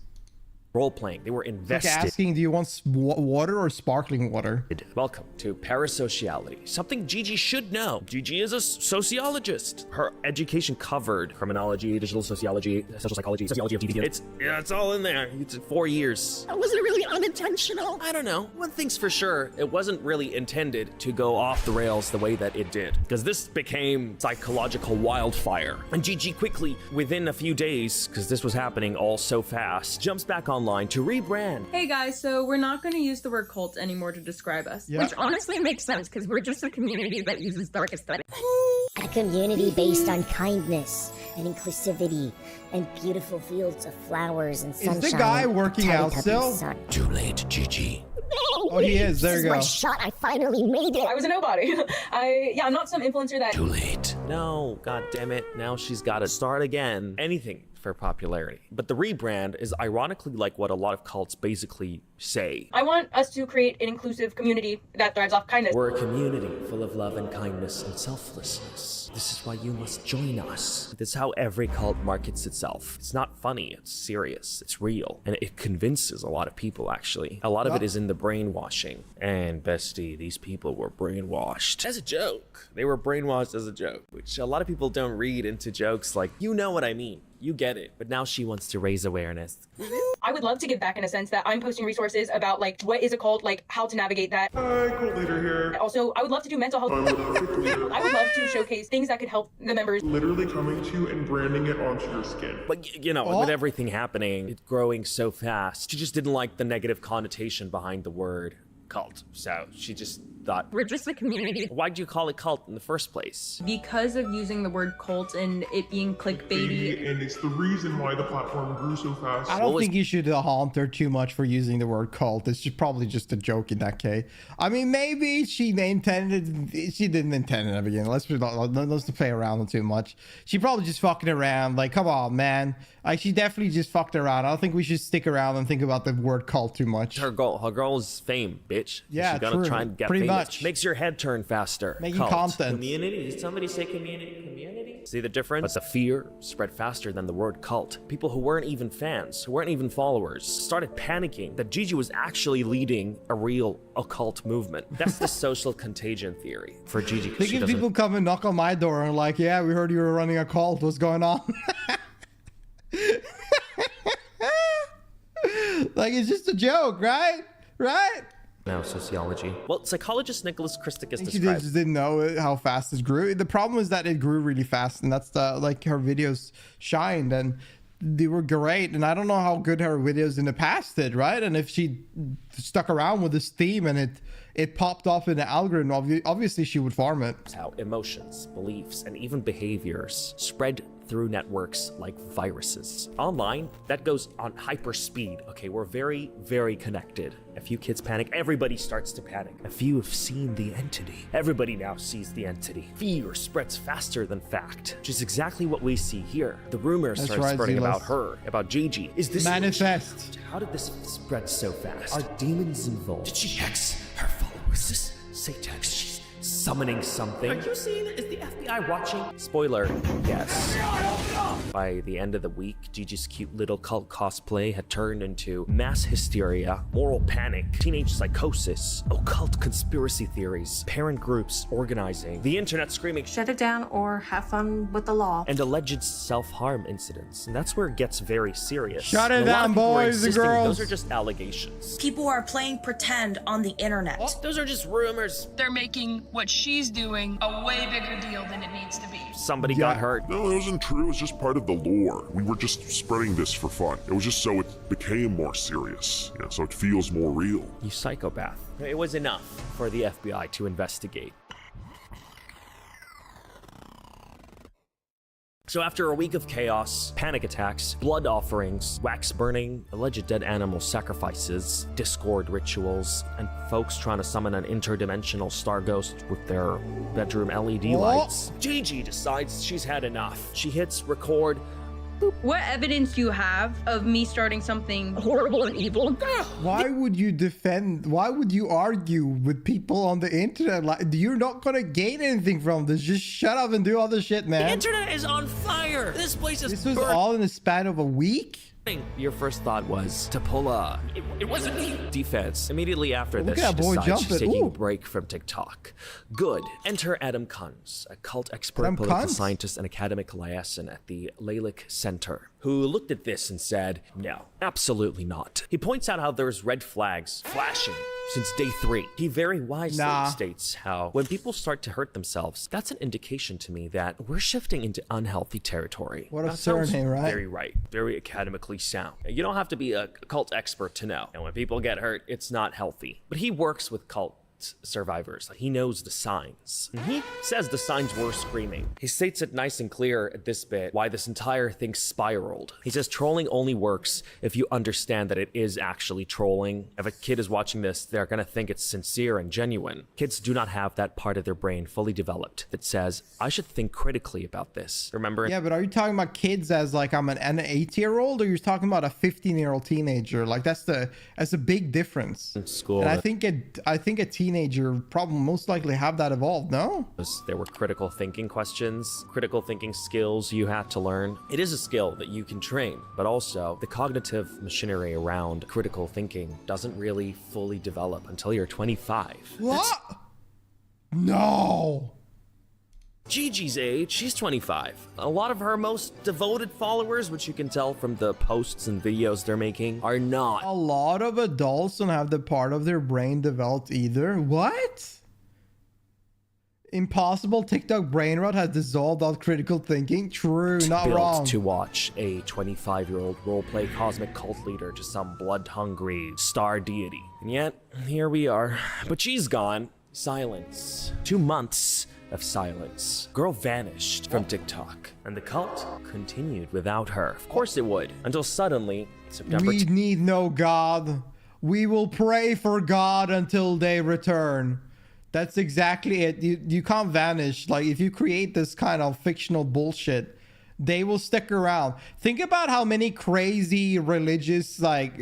Role-playing. They were invested. Like asking, do you want water or sparkling water? Welcome to parasociality. Something Gigi should know. Gigi is a sociologist. Her education covered criminology, digital sociology, social psychology, sociology of deviance. It's all in there. It's 4 years. Was it really unintentional? I don't know. One thing's for sure, it wasn't really intended to go off the rails the way that it did. Because this became psychological wildfire. And Gigi quickly, within a few days, because this was happening all so fast, jumps back online to rebrand. Hey guys, so we're not going to use the word cult anymore to describe us. Which honestly makes sense, because we're just a community that uses dark aesthetic. A community based on kindness and inclusivity and beautiful fields of flowers and sunshine. Is the guy working out still? Too late, Gigi. Oh, he is. There you go. This is my shot. I finally made it. I was a nobody. I'm not some influencer that... Too late. No, god damn it. Now she's got to start again. Anything for popularity. But the rebrand is ironically like what a lot of cults basically say. I want us to create an inclusive community that thrives off kindness. We're a community full of love and kindness and selflessness. This is why you must join us. This is how every cult markets itself. It's not funny, it's serious, it's real. And it convinces a lot of people, actually. A lot of it is in the brainwashing. And bestie, these people were brainwashed as a joke. They were brainwashed as a joke, which a lot of people don't read into jokes like, you know what I mean. You get it. But now she wants to raise awareness. I would love to give back in a sense that I'm posting resources about like what is a cult, like how to navigate that. Hi, cult leader here. Also, I would love to do mental health. I'm the perfect leader. I would love to showcase things that could help the members. Literally coming to you and branding it onto your skin. But you know, with everything happening, it's growing so fast, she just didn't like the negative connotation behind the word cult. So she just thought, we're just a community. Why'd you call it cult in the first place? Because of using the word cult and it being clickbaity. And it's the reason why the platform grew so fast. I don't think you should haunt her too much for using the word cult. It's just probably just a joke in that case. I mean, maybe she didn't intend it at the beginning. Let's play around with too much. She probably just fucking around. Like, come on, man. Like, she definitely just fucked around. I don't think we should stick around and think about the word cult too much. Her goal is fame, bitch. Yeah, she's gonna try and get pretty famous. much. Makes your head turn faster. Making Cult. content. Community? Did somebody say community? See the difference? But the fear spread faster than the word cult. People who weren't even fans, who weren't even followers, started panicking that Gigi was actually leading a real occult movement. That's the social contagion theory for Gigi. Think if people come and knock on my door and like, yeah, we heard you were running a cult. What's going on? Like, it's just a joke, right? Right? Now sociology. Well, psychologist Nicholas Christakis She described. just didn't know how fast it grew. The problem was that it grew really fast, and that's like her videos shined and they were great. And I don't know how good her videos in the past did, right? And if she stuck around with this theme and it popped off in the algorithm, obviously she would farm it. How emotions, beliefs, and even behaviors spread through networks like viruses. Online, that goes on hyper speed. Okay, we're very, very connected. A few kids panic, everybody starts to panic. A few have seen the entity. Everybody now sees the entity. Fear spreads faster than fact, which is exactly what we see here. The rumors start spreading about her, about Gigi. Is this manifest? How did this spread so fast? Are demons involved? Did she hex her followers? This Satex, she's summoning something. Are you seeing it? Is the FBI watching? Spoiler, yes. By the end of the week, Gigi's cute little cult cosplay had turned into mass hysteria, moral panic, teenage psychosis, occult conspiracy theories, parent groups organizing, the internet screaming, shut it down or have fun with the law, and alleged self-harm incidents. And that's where it gets very serious. Shut it down, boys and girls. Those are just allegations. People are playing pretend on the internet. Those are just rumors. They're making what she's doing a way bigger deal than it needs to be. Somebody got hurt. No, it wasn't true. It was just part of the lore. We were just spreading this for fun. It was just so it became more serious. Yeah, so it feels more real. You psychopath. It was enough for the FBI to investigate. So after a week of chaos, panic attacks, blood offerings, wax burning, alleged dead animal sacrifices, Discord rituals, and folks trying to summon an interdimensional star ghost with their bedroom LED lights, Gigi decides she's had enough. She hits record. Boop. What evidence do you have of me starting something horrible and evil? Why would you defend? Why would you argue with people on the internet? Like, you're not gonna gain anything from this. Just shut up and do all the shit, man. The internet is on fire. This place is This was all in the span of a week? Your first thought was to pull a it wasn't me defense. Immediately after Look this, at that boy she decides she's jumping. taking Ooh. a break from TikTok. Good. Enter Adam Kunz, a cult expert, Adam political Kunz? scientist, and academic liaison at the Lalique Center, who looked at this and said, no, absolutely not. He points out how there's red flags flashing since day 3. He very wisely states how when people start to hurt themselves, that's an indication to me that we're shifting into unhealthy territory. What a That sounds surname, right? Very right. Very academically sound. You don't have to be a cult expert to know. And when people get hurt, it's not healthy. But he works with cult survivors. He knows the signs. And he says the signs were screaming. He states it nice and clear at this bit why this entire thing spiraled. He says trolling only works if you understand that it is actually trolling. If a kid is watching this, they're gonna think it's sincere and genuine. Kids do not have that part of their brain fully developed that says, I should think critically about this. Remember? Yeah, but are you talking about kids as like I'm an 8-year-old, or you're talking about a 15-year-old teenager? Like that's a big difference. In school. And I think a teenager probably most likely have that evolved, no? There were critical thinking questions, critical thinking skills you had to learn. It is a skill that you can train, but also the cognitive machinery around critical thinking doesn't really fully develop until you're 25. What? No. Gigi's age, she's 25. A lot of her most devoted followers, which you can tell from the posts and videos they're making, are not. A lot of adults don't have the part of their brain developed either. What? Impossible TikTok brain rot has dissolved all critical thinking. True, not built wrong. To watch a 25-year-old roleplay cosmic cult leader to some blood-hungry star deity. And yet, here we are. But she's gone. Silence. 2 months of silence. Girl vanished from TikTok, and the cult continued without her. Of course it would, until suddenly, September. We need no God. We will pray for God until they return. That's exactly it. You can't vanish. Like, if you create this kind of fictional bullshit, they will stick around. Think about how many crazy religious like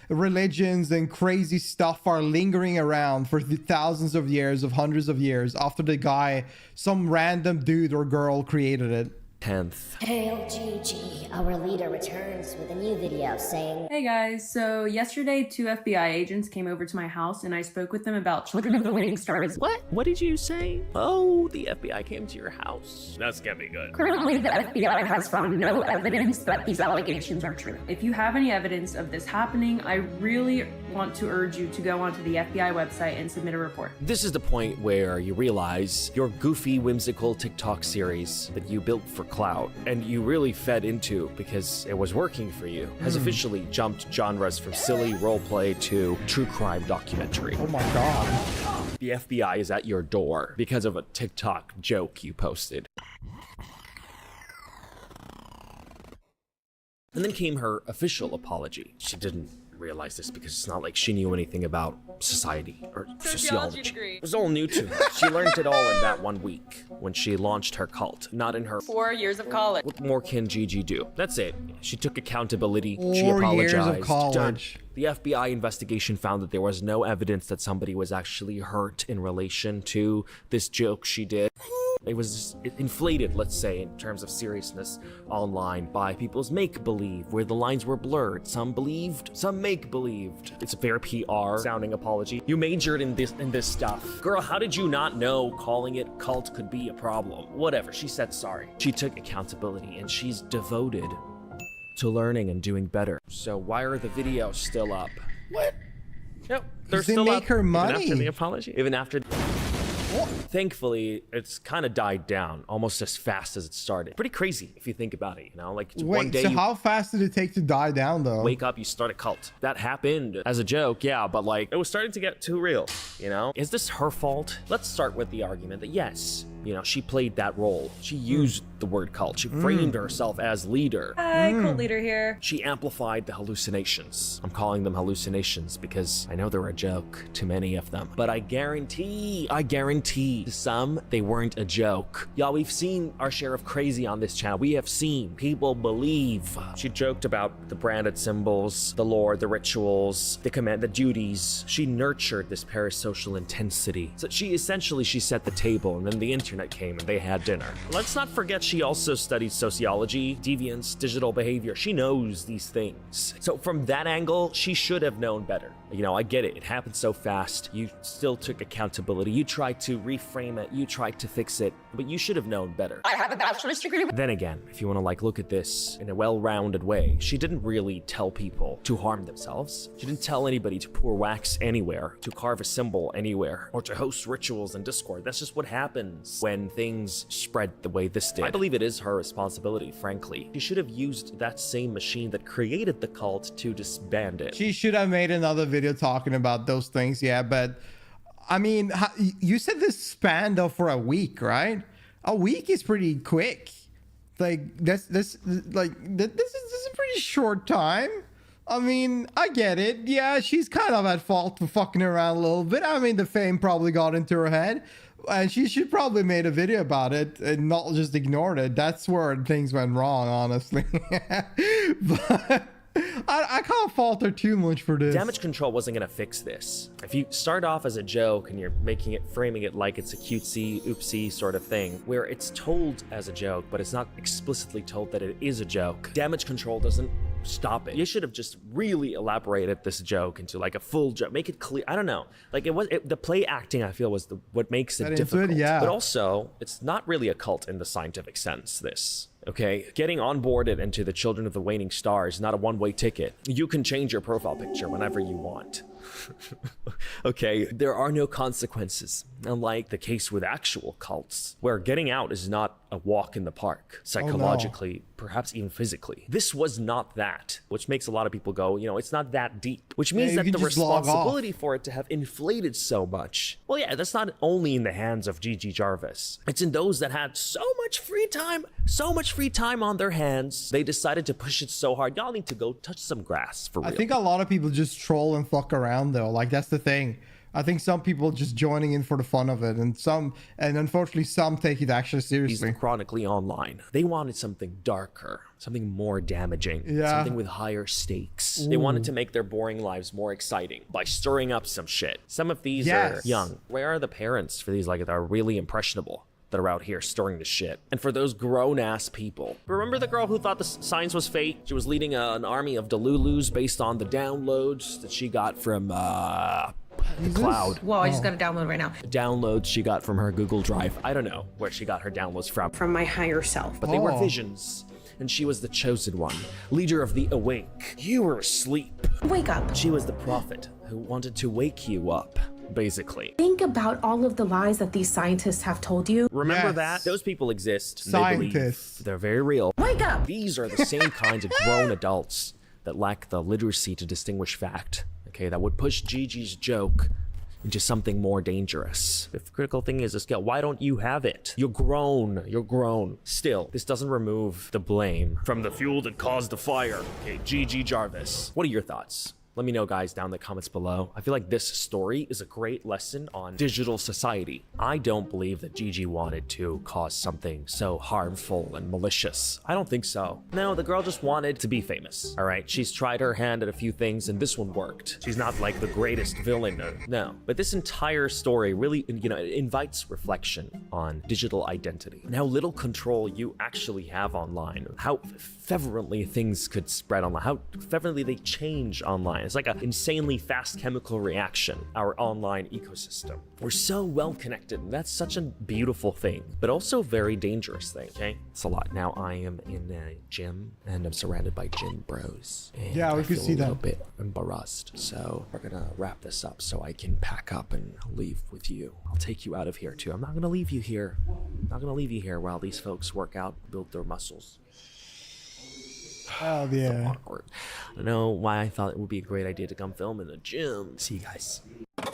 religions and crazy stuff are lingering around for thousands of years, of hundreds of years after the guy, some random dude or girl created it. 10th. Hail Gigi, our leader returns with a new video saying, Hey guys, so yesterday 2 FBI agents came over to my house and I spoke with them about children of the winning stars. What? What did you say? Oh, the FBI came to your house. That's gonna be good. Currently, the FBI has found no evidence that these allegations are true. If you have any evidence of this happening, I really want to urge you to go onto the FBI website and submit a report. This is the point where you realize your goofy, whimsical TikTok series that you built for clout and you really fed into because it was working for you has officially jumped genres from silly roleplay to true crime documentary. Oh my god. The FBI is at your door because of a TikTok joke you posted. And then came her official apology. She didn't realize this because it's not like she knew anything about society or sociology. Degree. It was all new to her. She learned it all in that 1 week when she launched her cult, not in her 4 years of college. What more can Gigi do? That's it. She took accountability. She 4 apologized. years of college. The FBI investigation found that there was no evidence that somebody was actually hurt in relation to this joke she did. It was inflated, let's say, in terms of seriousness online by people's make-believe, where the lines were blurred. Some believed, some make-believed. It's a fair PR sounding apology. You majored in this stuff. Girl, how did you not know calling it cult could be a problem? Whatever, she said sorry. She took accountability and she's devoted to learning and doing better. So why are the videos still up? What? Nope, they're still make up. her money. Even after the apology? Even after... Thankfully, it's kind of died down almost as fast as it started. Pretty crazy if you think about it, you know? Like, one day so how fast did it take to die down, though? Wake up, you start a cult. That happened as a joke, yeah, but like, it was starting to get too real, you know? Is this her fault? Let's start with the argument that yes, you know, she played that role. She used the word cult. She framed herself as leader. Hi, cult leader here. She amplified the hallucinations. I'm calling them hallucinations because I know they're a joke to many of them. But I guarantee to some, they weren't a joke. Y'all, we've seen our share of crazy on this channel. We have seen people believe. She joked about the branded symbols, the lore, the rituals, the command, the duties. She nurtured this parasocial intensity. So she set the table, and then the internet came and they had dinner. Let's not forget she also studied sociology, deviance, digital behavior. She knows these things. So from that angle, she should have known better. You know, I get it. It happened so fast. You still took accountability. You tried to reframe it. You tried to fix it, but you should have known better. I have a bachelor's degree. Then again, if you want to like look at this in a well-rounded way, she didn't really tell people to harm themselves. She didn't tell anybody to pour wax anywhere, to carve a symbol anywhere, or to host rituals in Discord. That's just what happens when things spread the way this did. I believe it is her responsibility, frankly. She should have used that same machine that created the cult to disband it. She should have made another video talking about those things, yeah, but I mean, you said this spanned though for a week, right? A week is pretty quick. Like this is a pretty short time. I mean, I get it. Yeah, she's kind of at fault for fucking around a little bit. I mean, the fame probably got into her head, and she should probably made a video about it and not just ignored it. That's where things went wrong, honestly. But I can't fault her too much for this. Damage control wasn't gonna fix this. If you start off as a joke and you're framing it like it's a cutesy, oopsie sort of thing, where it's told as a joke, but it's not explicitly told that it is a joke, damage control doesn't stop it. You should have just really elaborated this joke into like a full joke, make it clear. I don't know. Like the play acting, I feel, was what makes it difficult. Yeah. But also, it's not really a cult in the scientific sense, this. Okay, getting onboarded into the Children of the Waning Star is not a one-way ticket. You can change your profile picture whenever you want. Okay, there are no consequences, unlike the case with actual cults, where getting out is not a walk in the park, psychologically, perhaps even physically. This was not that, which makes a lot of people go, it's not that deep, which means that the responsibility for it to have inflated so much, well, yeah, that's not only in the hands of Gigi Jarvis. It's in those that had so much free time on their hands, they decided to push it so hard. Y'all need to go touch some grass, for real. I think a lot of people just troll and fuck around, though. Like, that's the thing. I think some people just joining in for the fun of it, and unfortunately some take it actually seriously. He's chronically online. They wanted something darker, something more damaging, something with higher stakes. They wanted to make their boring lives more exciting by stirring up some shit. Some of these are young. Where are the parents for these, like, that are really impressionable, that are out here stirring the shit? And for those grown-ass people, remember the girl who thought the science was fake? She was leading an army of Delulus based on the downloads that she got from the cloud. Whoa, I just got a download right now. Downloads she got from her Google Drive. I don't know where she got her downloads from. From my higher self. But they were visions. And she was the chosen one, leader of the awake. You were asleep. Wake up. She was the prophet who wanted to wake you up, basically. Think about all of the lies that these scientists have told you. Remember that? Those people exist. Scientists. They're very real. Wake up! These are the same kinds of grown adults that lack the literacy to distinguish fact. Okay, that would push Gigi's joke into something more dangerous. If critical thinking is a skill, why don't you have it? You're grown. You're grown. Still, this doesn't remove the blame from the fuel that caused the fire. Okay, Gigi Jarvis. What are your thoughts? Let me know, guys, down in the comments below. I feel like this story is a great lesson on digital society. I don't believe that Gigi wanted to cause something so harmful and malicious. I don't think so. No, the girl just wanted to be famous, all right? She's tried her hand at a few things, and this one worked. She's not like the greatest villain, no. But this entire story really, it invites reflection on digital identity and how little control you actually have online, how fervently things could spread online, how fervently they change online. It's like an insanely fast chemical reaction, our online ecosystem. We're so well connected, and that's such a beautiful thing, but also a very dangerous thing, okay? It's a lot. Now I am in a gym, and I'm surrounded by gym bros. And yeah, we can see that. I feel a little bit embarrassed, so we're gonna wrap this up so I can pack up and leave with you. I'll take you out of here too. I'm not gonna leave you here. I'm not gonna leave you here while these folks work out, build their muscles. Oh yeah. So awkward. I don't know why I thought it would be a great idea to come film in the gym. See you guys.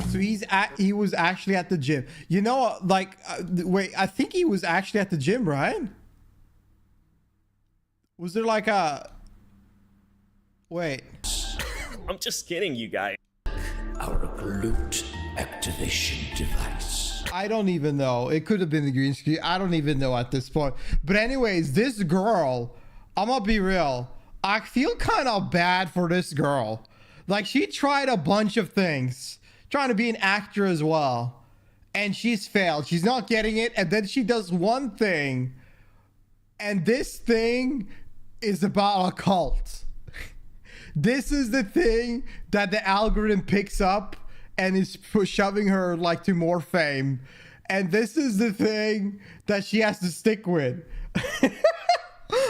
So he was actually at the gym. You know, like, wait, I think he was actually at the gym, right? Was there like a... Wait. I'm just kidding, you guys. Our glute activation device. I don't even know. It could have been the green screen. I don't even know at this point. But anyways, this girl, I'm gonna be real, I feel kind of bad for this girl. Like, she tried a bunch of things, trying to be an actor as well, and she's failed. She's not getting it, and then she does one thing, and this thing is about a cult. This is the thing that the algorithm picks up and is shoving her like to more fame, and this is the thing that she has to stick with.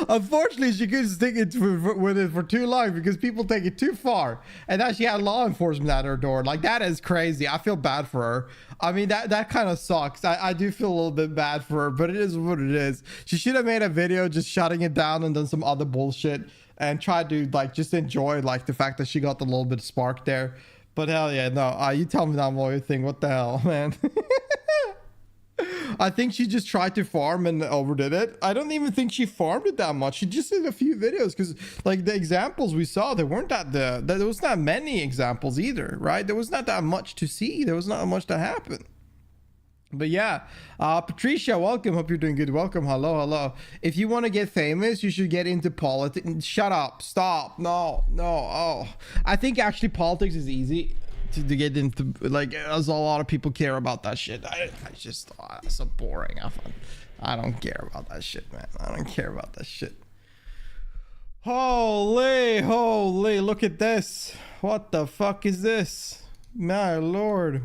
Unfortunately, she couldn't stick with it for too long because people take it too far, and now she had law enforcement at her door. Like, that is crazy. I feel bad for her. I mean, that kind of sucks. I do feel a little bit bad for her, but it is what it is. She should have made a video just shutting it down and done some other bullshit and tried to, like, just enjoy, like, the fact that she got the little bit of spark there. But hell yeah, no. You tell me that lawyer thing. What the hell, man? I think she just tried to farm and overdid it. I don't even think she farmed it that much. She just did a few videos because, like, the examples we saw, there weren't there was not many examples either, right? There was not that much to see. There was not much to happen. But yeah, Patricia, welcome. Hope you're doing good. Welcome. Hello. If you want to get famous, you should get into politics. Shut up. Stop. No. Oh, I think actually politics is easy to get into. Like, as a lot of people care about that shit. I just, it's so boring. I don't care about that shit, man. I don't care about that shit. Holy, look at this. What the fuck is this? My lord.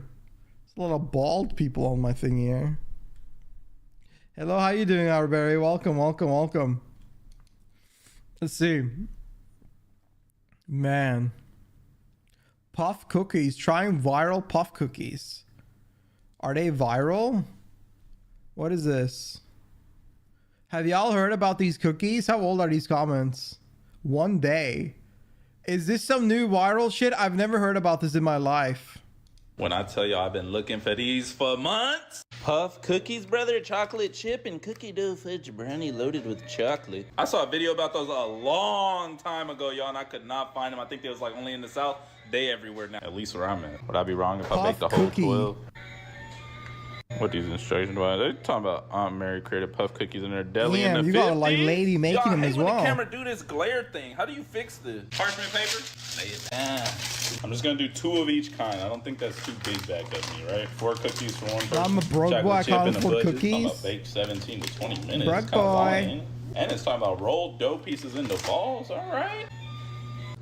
A lot of bald people on my thing here. Hello, how you doing, Arbery? Welcome. Let's see. Man. Puff cookies. Trying viral puff cookies. Are they viral? What is this? Have y'all heard about these cookies? How old are these comments? 1 day. Is this some new viral shit? I've never heard about this in my life. When I tell y'all I've been looking for these for months. Puff cookies, brother, chocolate chip and cookie dough fudge brownie loaded with chocolate. I saw a video about those a long time ago, y'all, and I could not find them. I think they was like only in the South. They everywhere now, at least where I'm at. Would I be wrong if I baked the whole 12? What these instructions were? They're talking about Aunt Mary created puff cookies in her deli in the 50s. You got a like lady making them as well. The camera do this glare thing. How do you fix this? Parchment paper? Lay it down. I'm just gonna do 2 of each kind. I don't think that's too big back of me, right? 4 cookies for one person. I'm a broke boy. I can't afford cookies. It's talking about baked 17 to 20 minutes. Broke boy. And it's talking about rolled dough pieces into balls. All right.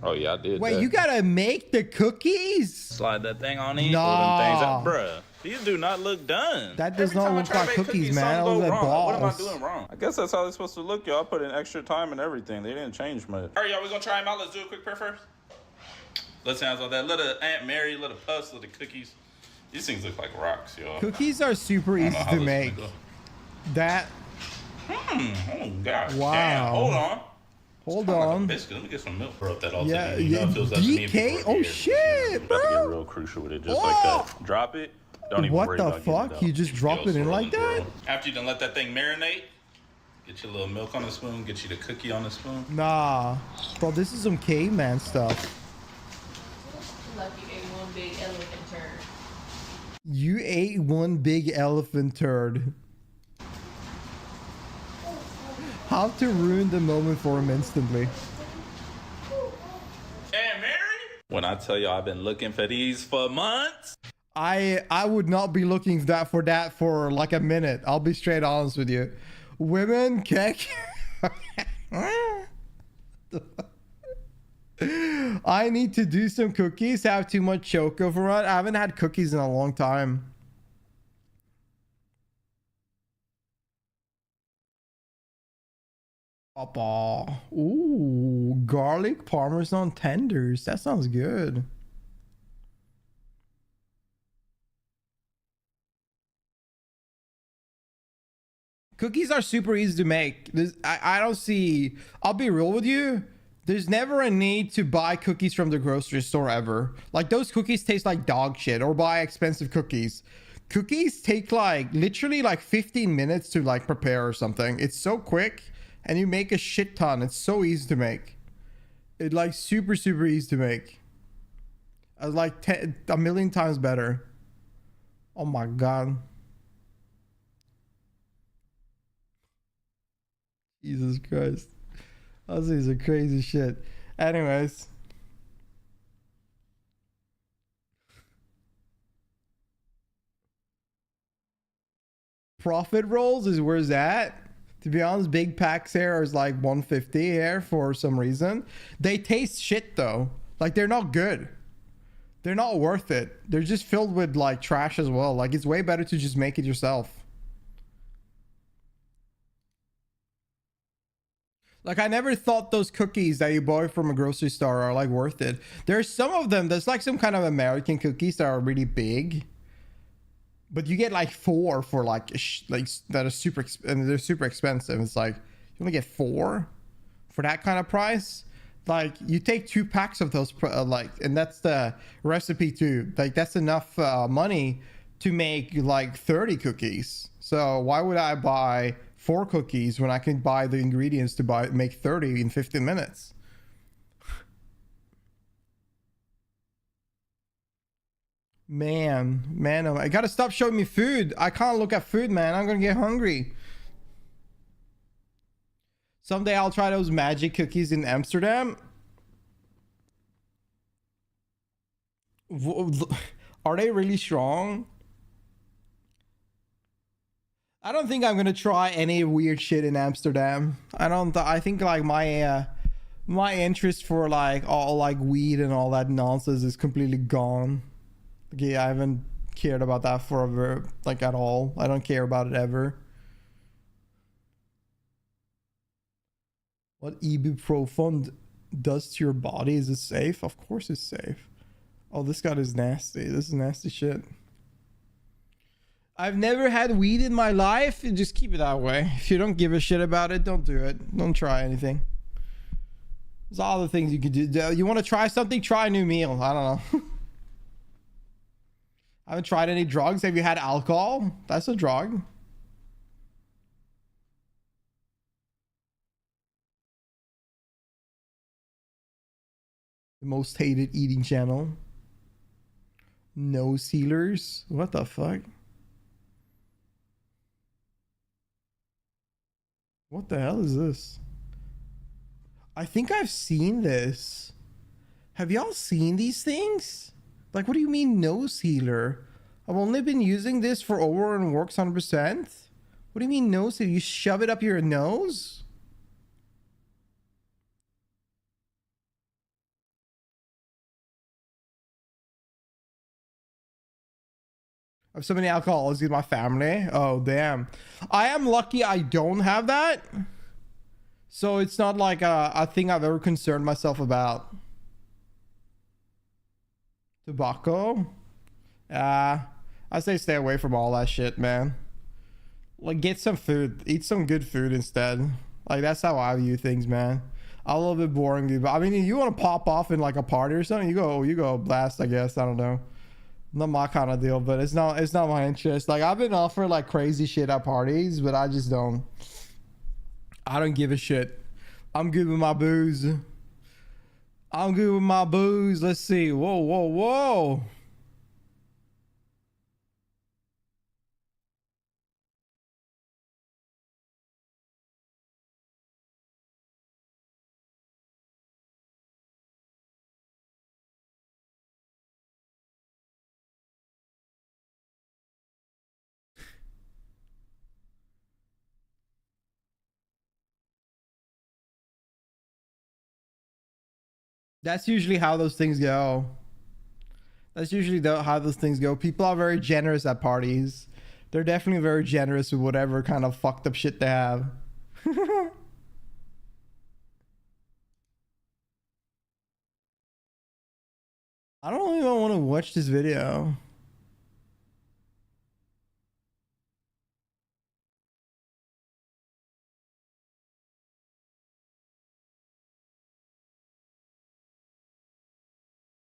Oh yeah, I did. Wait, you gotta make the cookies? Slide that thing on in. Nah. Things out. Bruh. These do not look done. That does not look like cookies, man. Those are balls. What am I doing wrong? I guess that's how they're supposed to look, y'all. I put in extra time and everything. They didn't change much. All right, y'all, we gonna try them out. Let's do a quick pair first. Let's sounds like that. Little Aunt Mary, little puffs, little cookies. These things look like rocks, y'all. Cookies are super easy to make. That. Oh, God. Wow. Damn. Hold on. Hold on. Like biscuit. Let me get some milk. Rub that all yeah, together. You know, it feels like DK? Oh, shit, bro. About to get real crucial with it. Just like that. Drop it. Don't even worry about getting it out. What the fuck? You just drop it in like that? After you done let that thing marinate, get you a little milk on the spoon, get you the cookie on the spoon. Nah. Bro, this is some caveman stuff. Like you ate one big elephant turd. You ate one big elephant turd. How to ruin the moment for him instantly. Hey, Mary? When I tell y'all I've been looking for these for months. I would not be looking for that for like a minute. I'll be straight honest with you. Women, cake. I need to do some cookies. I have too much choco for it. I haven't had cookies in a long time. Papa. Ooh, garlic parmesan tenders. That sounds good. Cookies are super easy to make. I don't see, I'll be real with you. There's never a need to buy cookies from the grocery store ever. Like, those cookies taste like dog shit, or buy expensive cookies. Cookies take like literally like 15 minutes to like prepare or something. It's so quick and you make a shit ton. It's so easy to make. It's like super easy to make. It's like a million times better. Oh my God. Jesus Christ. This is a crazy shit. Anyways. Profit rolls is where's that? To be honest, big packs here is like 150 here for some reason. They taste shit though. Like, they're not good. They're not worth it. They're just filled with like trash as well. Like, it's way better to just make it yourself. Like, I never thought those cookies that you buy from a grocery store are like worth it. There's some of them, there's like some kind of American cookies that are really big, but you get like 4 for like that are super, and they're super expensive. It's like, you only get 4 for that kind of price. Like, you take 2 packs of those, like, and that's the recipe too. Like, that's enough money to make like 30 cookies. So why would I buy 4 cookies when I can buy the ingredients to make 30 in 15 minutes? Man, oh, I gotta stop showing me food. I can't look at food, man. I'm gonna get hungry. Someday I'll try those magic cookies in Amsterdam. Are they really strong? I don't think I'm gonna try any weird shit in Amsterdam. I think like my interest for like all like weed and all that nonsense is completely gone. Okay, I haven't cared about that forever, like at all. I don't care about it ever. What ibuprofen does to your body? Is it safe? Of course it's safe. Oh, this guy is nasty. This is nasty shit. I've never had weed in my life. Just keep it that way. If you don't give a shit about it, don't do it. Don't try anything. There's all the things you could do. You want to try something? Try a new meal. I don't know. I haven't tried any drugs. Have you had alcohol? That's a drug. The most hated eating channel. Nose healers. What the fuck? What the hell is this? I think I've seen this. Have y'all seen these things? Like, what do you mean nose healer? I've only been using this for over and works 100%. What do you mean nose healer? You shove it up your nose? I have so many alcoholics in my family. Oh, damn. I am lucky I don't have that. So it's not like a thing I've ever concerned myself about. Tobacco? I say stay away from all that shit, man. Like, get some food. Eat some good food instead. Like, that's how I view things, man. I'm a little bit boring, dude. But I mean, if you want to pop off in like a party or something, you go blast, I guess. I don't know. Not my kind of deal, but it's not my interest. Like, I've been offered like crazy shit at parties, but I just don't. I don't give a shit. I'm good with my booze. I'm good with my booze. Let's see. Whoa. That's usually how those things go. That's usually how those things go. People are very generous at parties. They're definitely very generous with whatever kind of fucked up shit they have. I don't even want to watch this video.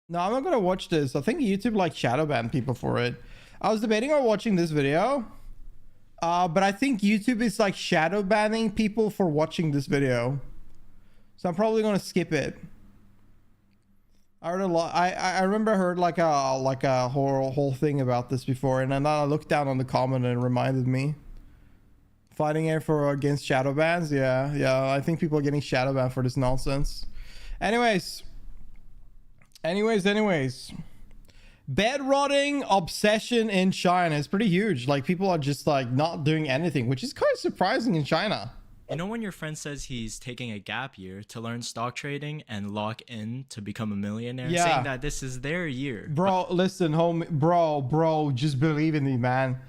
No, I'm not gonna watch this. I think YouTube like shadow banned people for it. I was debating on watching this video, but I think YouTube is like shadow banning people for watching this video, so I'm probably gonna skip it. I heard a lot. I remember I heard like a whole thing about this before, and then I looked down on the comment and it reminded me. Fighting it for against shadow bans, yeah. I think people are getting shadow banned for this nonsense. Anyways. Bed rotting obsession in China is pretty huge. Like, people are just like not doing anything, which is quite surprising in China. You know when your friend says he's taking a gap year to learn stock trading and lock in to become a millionaire? Yeah. Saying that this is their year. Bro, listen, homie. Bro, just believe in me, man.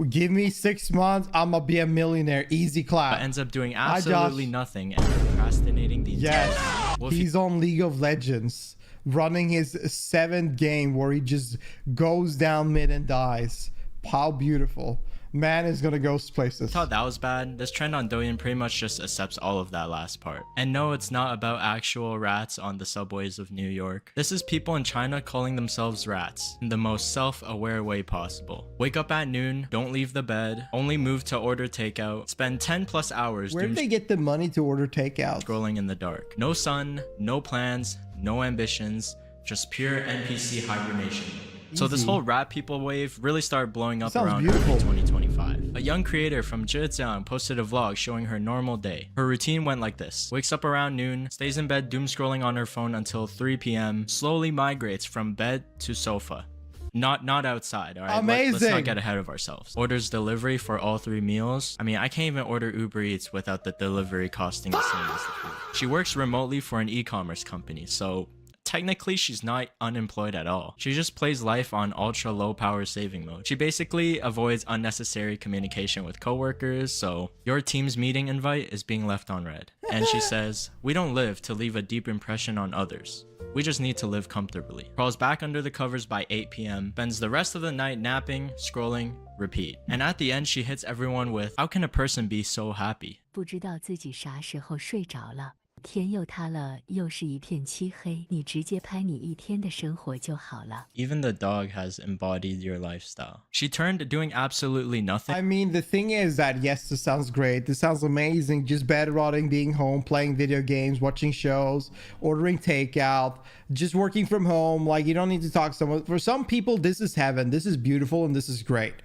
Give me 6 months, I'm gonna be a millionaire. Easy clap. But ends up doing absolutely nothing and procrastinating the entire time. Well, he's on League of Legends, running his 7th game where he just goes down mid and dies. How beautiful. Man is gonna ghost places. Thought that was bad. This trend on Douyin pretty much just accepts all of that last part. And no, it's not about actual rats on the subways of New York. This is people in China calling themselves rats in the most self-aware way possible. Wake up at noon, don't leave the bed, only move to order takeout, spend 10+ hours Where did they get the money to order takeout? Scrolling in the dark. No sun, no plans, no ambitions, just pure NPC hibernation. So this whole rat people wave really started blowing up around early 2025. A young creator from Zhejiang posted a vlog showing her normal day. Her routine went like this. Wakes up around noon, stays in bed doom scrolling on her phone until 3 p.m, slowly migrates from bed to sofa. Not outside, alright? Amazing. Let's not get ahead of ourselves. Orders delivery for all 3 meals. I mean, I can't even order Uber Eats without the delivery costing the same as the food. She works remotely for an e-commerce company, so technically she's not unemployed at all. She just plays life on ultra low power saving mode. She basically avoids unnecessary communication with coworkers, so your team's meeting invite is being left on red. And she says, "We don't live to leave a deep impression on others. We just need to live comfortably." Crawls back under the covers by 8 p.m, spends the rest of the night napping, scrolling, repeat. And at the end she hits everyone with, "How can a person be so happy?" 不知道自己啥时候睡着了。天又塌了，又是一片漆黑。你直接拍你一天的生活就好了。 Even the dog has embodied your lifestyle. She turned doing absolutely nothing. I mean, the thing is that yes, this sounds great. This sounds amazing. Just bed rotting, being home, playing video games, watching shows, ordering takeout, just working from home. Like, you don't need to talk to someone. For some people, this is heaven. This is beautiful and this is great.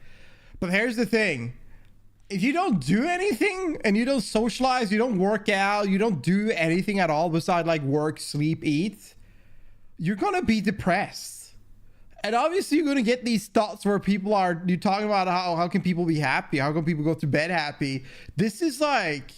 But here's the thing. If you don't do anything and you don't socialize, you don't work out, you don't do anything at all besides like work, sleep, eat, you're gonna be depressed. And obviously you're gonna get these thoughts where people are, you're talking about how can people be happy? How can people go to bed happy? This is like,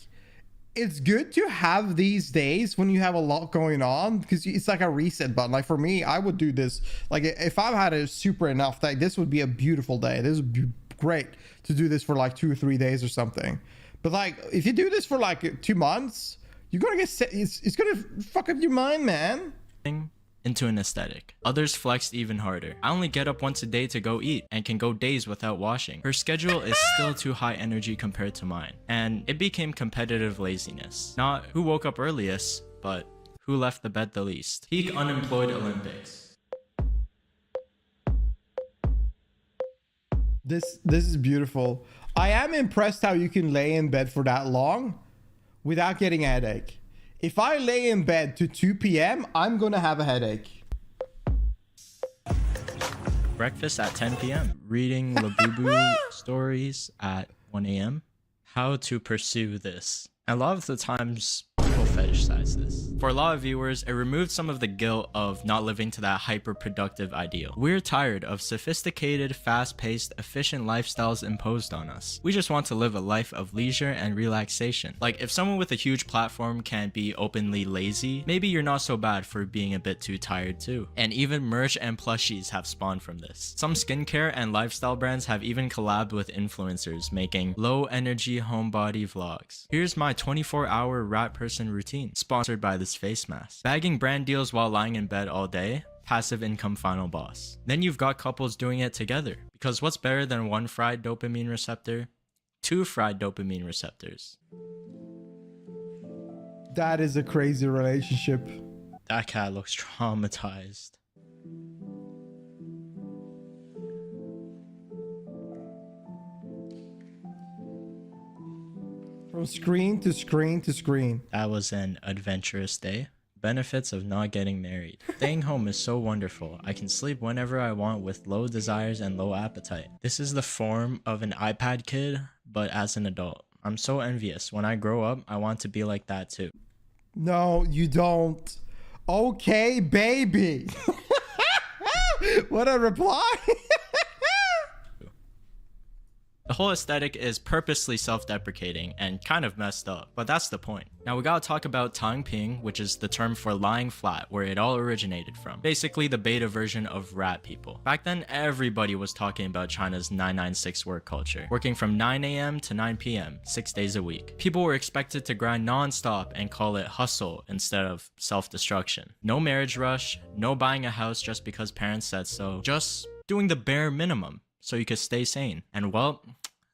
it's good to have these days when you have a lot going on because it's like a reset button. Like for me, I would do this. Like if I've had a super enough day, this would be a beautiful day. This would be great to do this for like 2 or 3 days or something. But like if you do this for like 2 months, you're gonna get it's gonna fuck up your mind, man. Into an aesthetic. Others flexed even harder. I only get up once a day to go eat and can go days without washing. Her schedule is still too high energy compared to mine. And it became competitive laziness. Not who woke up earliest, but who left the bed the least. Peak unemployed Olympics. This is beautiful. I am impressed how you can lay in bed for that long without getting a headache. If I lay in bed to 2 p.m, I'm gonna have a headache. Breakfast at 10 p.m. Reading Labubu stories at 1 a.m. How to pursue this. A lot of the times people fetishize this. For a lot of viewers, it removed some of the guilt of not living to that hyper-productive ideal. We're tired of sophisticated, fast-paced, efficient lifestyles imposed on us. We just want to live a life of leisure and relaxation. Like, if someone with a huge platform can be openly lazy, maybe you're not so bad for being a bit too tired too. And even merch and plushies have spawned from this. Some skincare and lifestyle brands have even collabed with influencers making low-energy homebody vlogs. Here's my 24-hour rat person routine, sponsored by this face mask. Bagging brand deals while lying in bed all day, passive income final boss. Then you've got couples doing it together, because what's better than 1 fried dopamine receptor? 2 fried dopamine receptors. That is a crazy relationship. That cat looks traumatized. From screen to screen to screen. That was an adventurous day. Benefits of not getting married. Staying home is so wonderful. I can sleep whenever I want with low desires and low appetite. This is the form of an iPad kid, but as an adult. I'm so envious. When I grow up, I want to be like that too. No, you don't. Okay, baby. What a reply. The whole aesthetic is purposely self-deprecating and kind of messed up, but that's the point. Now we gotta talk about tangping, which is the term for lying flat, where it all originated from. Basically the beta version of rat people. Back then, everybody was talking about China's 996 work culture, working from 9 a.m. to 9 p.m, 6 days a week. People were expected to grind non-stop and call it hustle instead of self-destruction. No marriage rush, no buying a house just because parents said so, just doing the bare minimum so you could stay sane. And well,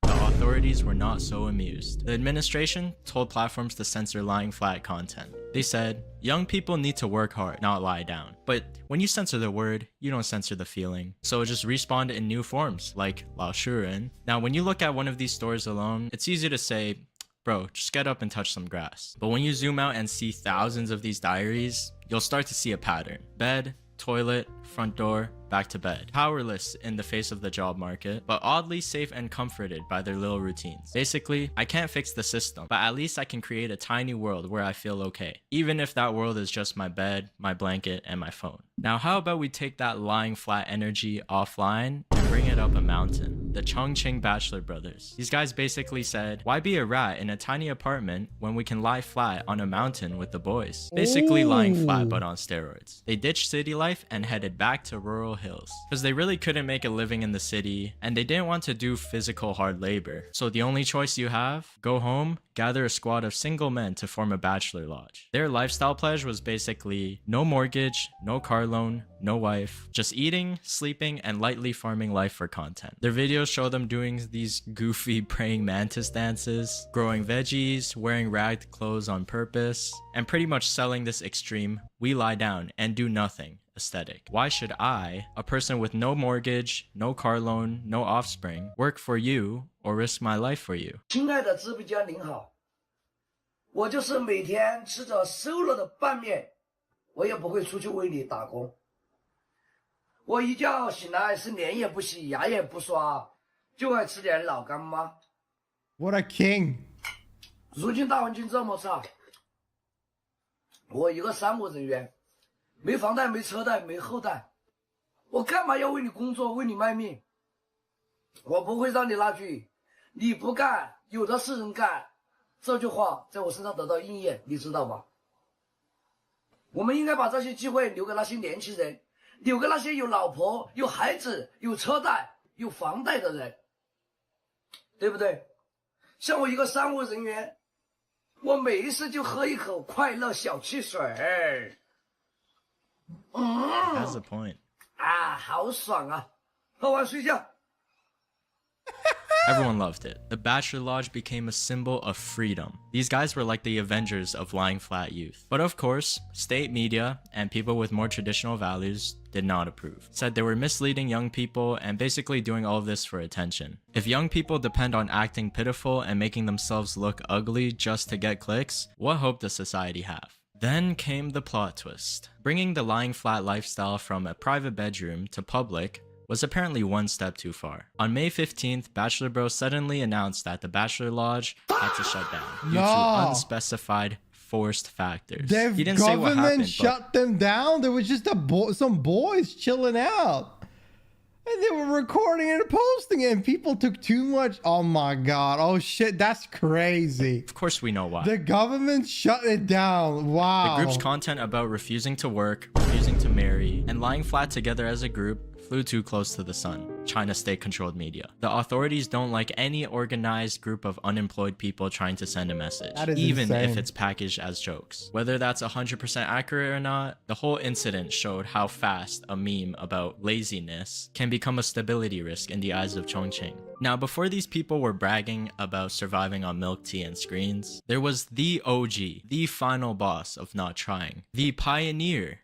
the authorities were not so amused. The administration told platforms to censor lying flat content. They said, young people need to work hard, not lie down. But when you censor the word, you don't censor the feeling. So it just respawned in new forms, like Lao Shuren. Now, when you look at one of these stories alone, it's easy to say, bro, just get up and touch some grass. But when you zoom out and see thousands of these diaries, you'll start to see a pattern. Bed, toilet, front door, back to bed. Powerless in the face of the job market, but oddly safe and comforted by their little routines. Basically, I can't fix the system, but at least I can create a tiny world where I feel okay, even if that world is just my bed, my blanket, and my phone. Now, how about we take that lying flat energy offline and bring it up a mountain? The Chongqing Bachelor brothers. These guys basically said, why be a rat in a tiny apartment when we can lie flat on a mountain with the boys? Basically lying flat but on steroids. They ditched city life and headed back to rural hills because they really couldn't make a living in the city and they didn't want to do physical hard labor. So the only choice you have, go home, gather a squad of single men to form a bachelor lodge. Their lifestyle pledge was basically no mortgage, no car loan, no wife, just eating, sleeping, and lightly farming life for content. Their videos show them doing these goofy praying mantis dances, growing veggies, wearing ragged clothes on purpose, and pretty much selling this extreme, we lie down and do nothing aesthetic. Why should I, a person with no mortgage, no car loan, no offspring, work for you or risk my life for you? 亲爱的直播间您好，我就是每天吃着馊了的拌面，我也不会出去为你打工。我一觉醒来是脸也不洗，牙也不刷，就爱吃点老干妈。What a king！ 如今大环境这么差，我一个商务人员。 没房贷，没车贷，没后贷，我干嘛要为你工作，为你卖命？我不会让你那句“你不干，有的是人干”这句话在我身上得到应验，你知道吗？我们应该把这些机会留给那些年轻人，留给那些有老婆、有孩子、有车贷、有房贷的人，对不对？像我一个商务人员，我没事就喝一口快乐小汽水。 That's the point. 啊，好爽啊！喝完睡觉。 Everyone loved it. The Bachelor Lodge became a symbol of freedom. These guys were like the Avengers of lying flat youth. But of course, state media and people with more traditional values did not approve. Said they were misleading young people and basically doing all of this for attention. If young people depend on acting pitiful and making themselves look ugly just to get clicks, what hope does society have? Then came the plot twist. Bringing the lying flat lifestyle from a private bedroom to public was apparently one step too far. On May 15th, Bachelor Bros suddenly announced that the Bachelor Lodge had to shut down due to unspecified forced factors. The He didn't say what happened, shut them down? There was just some boys chilling out. And they were recording it and posting it, and people took too much. Oh my god. Oh shit, that's crazy. Of course we know why. The government shut it down. Wow. The group's content about refusing to work, refusing to marry, and lying flat together as a group flew too close to the sun. China's state-controlled media. The authorities don't like any organized group of unemployed people trying to send a message, even insane. if it's packaged as jokes. Whether that's 100% accurate or not, the whole incident showed how fast a meme about laziness can become a stability risk in the eyes of Chongqing. Now, before these people were bragging about surviving on milk tea and screens, there was the OG, the final boss of not trying, the pioneer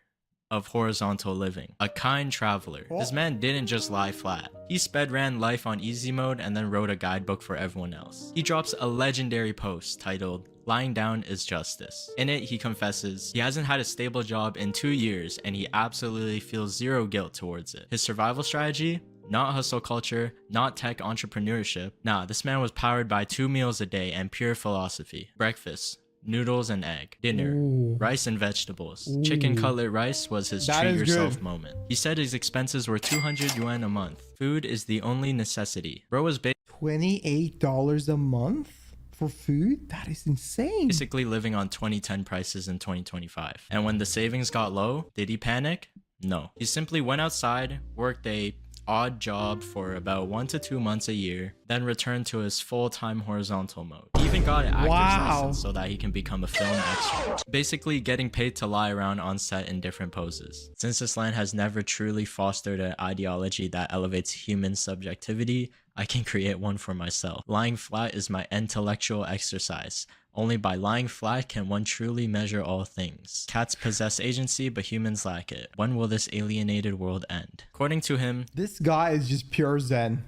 of horizontal living, a kind traveler. This man didn't just lie flat. He sped ran life on easy mode and then wrote a guidebook for everyone else. He drops a legendary post titled, "Lying Down is Justice." In it, he confesses he hasn't had a stable job in 2 years and he absolutely feels zero guilt towards it. His survival strategy? Not hustle culture, not tech entrepreneurship. Nah, this man was powered by 2 meals a day and pure philosophy. Breakfast, noodles and egg. Dinner, rice and vegetables. Chicken cutlet rice was his treat yourself moment. He said his expenses were 200 yuan a month. Food is the only necessity. Bro was $28 a month for food? That is insane. Basically living on 2010 prices in 2025. And when the savings got low, did he panic? No. He simply went outside, worked a odd job for about 1 to 2 months a year, then returned to his full-time horizontal mode. He even got an actor's license so that he can become a film extra. Basically getting paid to lie around on set in different poses. Since this land has never truly fostered an ideology that elevates human subjectivity, I can create one for myself. Lying flat is my intellectual exercise. Only by lying flat can one truly measure all things. Cats possess agency, but humans lack it. When will this alienated world end? According to him, this guy is just pure Zen.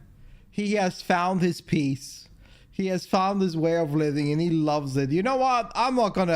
He has found his peace. He has found his way of living and he loves it. You know what? I don't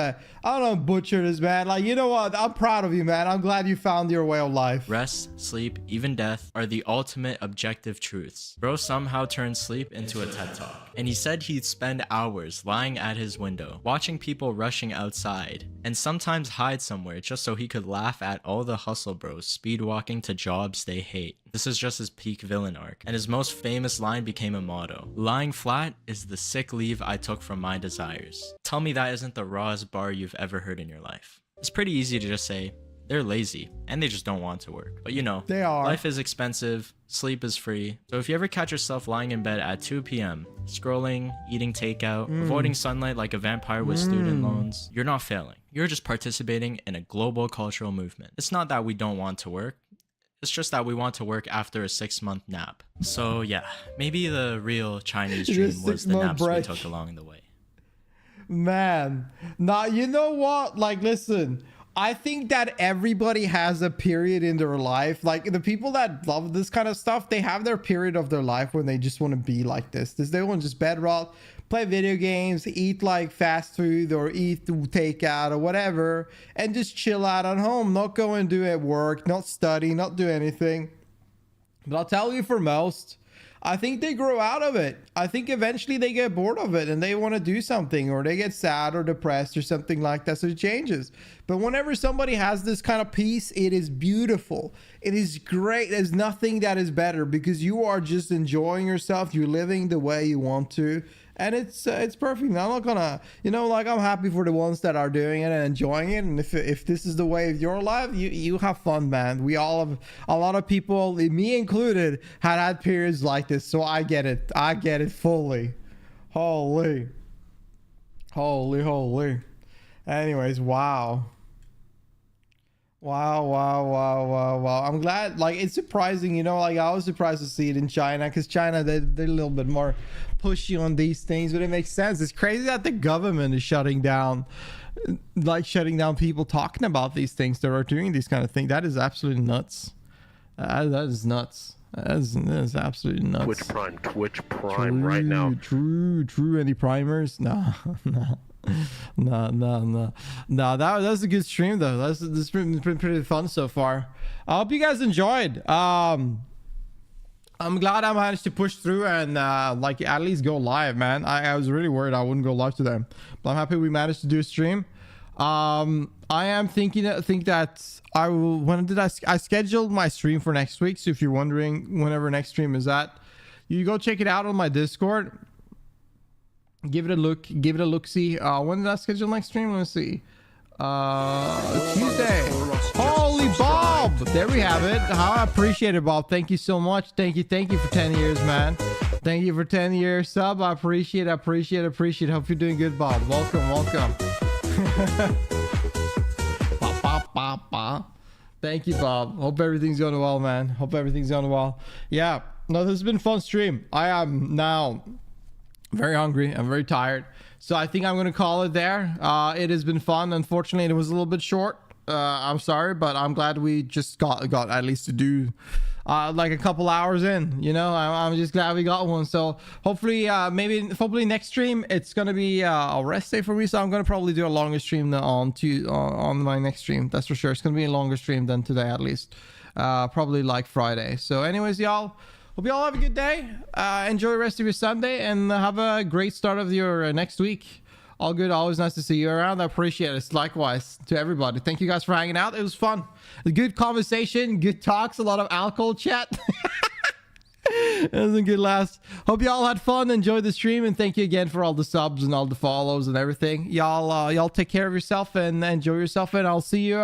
know, butcher this, man. Like, you know what? I'm proud of you, man. I'm glad you found your way of life. rest, sleep, even death are the ultimate objective truths. Bro somehow turned sleep into a TED Talk. And he said he'd spend hours lying at his window, watching people rushing outside, and sometimes hide somewhere just so he could laugh at all the hustle bros speed walking to jobs they hate. This is just his peak villain arc, and his most famous line became a motto. Lying flat is the sick leave I took from my desires. Tell me that isn't the rawest bar you've ever heard in your life. It's pretty easy to just say, they're lazy, and they just don't want to work. But you know, they are. Life is expensive, sleep is free. So if you ever catch yourself lying in bed at 2 p.m., scrolling, eating takeout, avoiding sunlight like a vampire with student loans, you're not failing. You're just participating in a global cultural movement. It's not that we don't want to work. It's just that we want to work after a 6-month nap. So yeah, maybe the real Chinese dream was the naps we took along the way. Man, now you know what? Like, listen, I think that everybody has a period in their life. Like the people that love this kind of stuff, they have their period of their life when they just want to be like this. They want to just bed rot, play video games, eat like fast food or eat takeout or whatever, and just chill out at home, not go and do at work, not study, not do anything. But I'll tell you, for most, I think they grow out of it. I think eventually they get bored of it and they want to do something, or they get sad or depressed or something like that, so it changes. But whenever somebody has this kind of peace, it is beautiful. It is great. There's nothing that is better, because you are just enjoying yourself. You're living the way you want to. And it's perfect. I'm not gonna, you know, like, I'm happy for the ones that are doing it and enjoying it. And if this is the way of your life, you have fun, man. We all have, a lot of people, me included, had periods like this. So I get it. I get it fully. Holy. Anyways, wow. Wow. I'm glad, like, it's surprising, you know, like, I was surprised to see it in China, because China, they're a little bit more pushy on these things, but it makes sense. It's crazy that the government is shutting down people talking about these things that are doing these kind of things. That is absolutely nuts. That is nuts. That is absolutely nuts. Twitch Prime right now. True. Any primers? No. That was a good stream though. This has been pretty fun so far. I hope you guys enjoyed. I'm glad I managed to push through and like at least go live, man. I was really worried I wouldn't go live today, but I'm happy we managed to do a stream. I am think that I will. I scheduled my stream for next week. So if you're wondering whenever next stream is at, you go check it out on my Discord. Give it a look. See. When did I schedule next stream? Let's see. Tuesday. Holy Bob! There we have it. How I appreciate it, Bob. Thank you so much. Thank you for 10 years, man. Thank you for 10 years sub. I appreciate. Hope you're doing good, Bob. Welcome. Thank you, Bob. Hope everything's going well, man. Yeah. No, this has been a fun stream. I am now very hungry. I'm very tired. So I think I'm going to call it there. It has been fun. Unfortunately, it was a little bit short. I'm sorry, but I'm glad we just got at least to do like a couple hours in, you know. I'm just glad we got one. So hopefully hopefully next stream it's gonna be a rest day for me, so I'm gonna probably do a longer stream on my next stream. That's for sure. It's gonna be a longer stream than today, at least probably like Friday. So anyways, y'all, hope you all have a good day. Enjoy the rest of your Sunday and have a great start of your next week. All good. Always nice to see you around. I appreciate it. Likewise to everybody. Thank you guys for hanging out. It was fun. A good conversation, good talks, a lot of alcohol chat. It was a good last. Hope you all had fun. Enjoy the stream, and thank you again for all the subs and all the follows and everything. Y'all take care of yourself and enjoy yourself, and I'll see you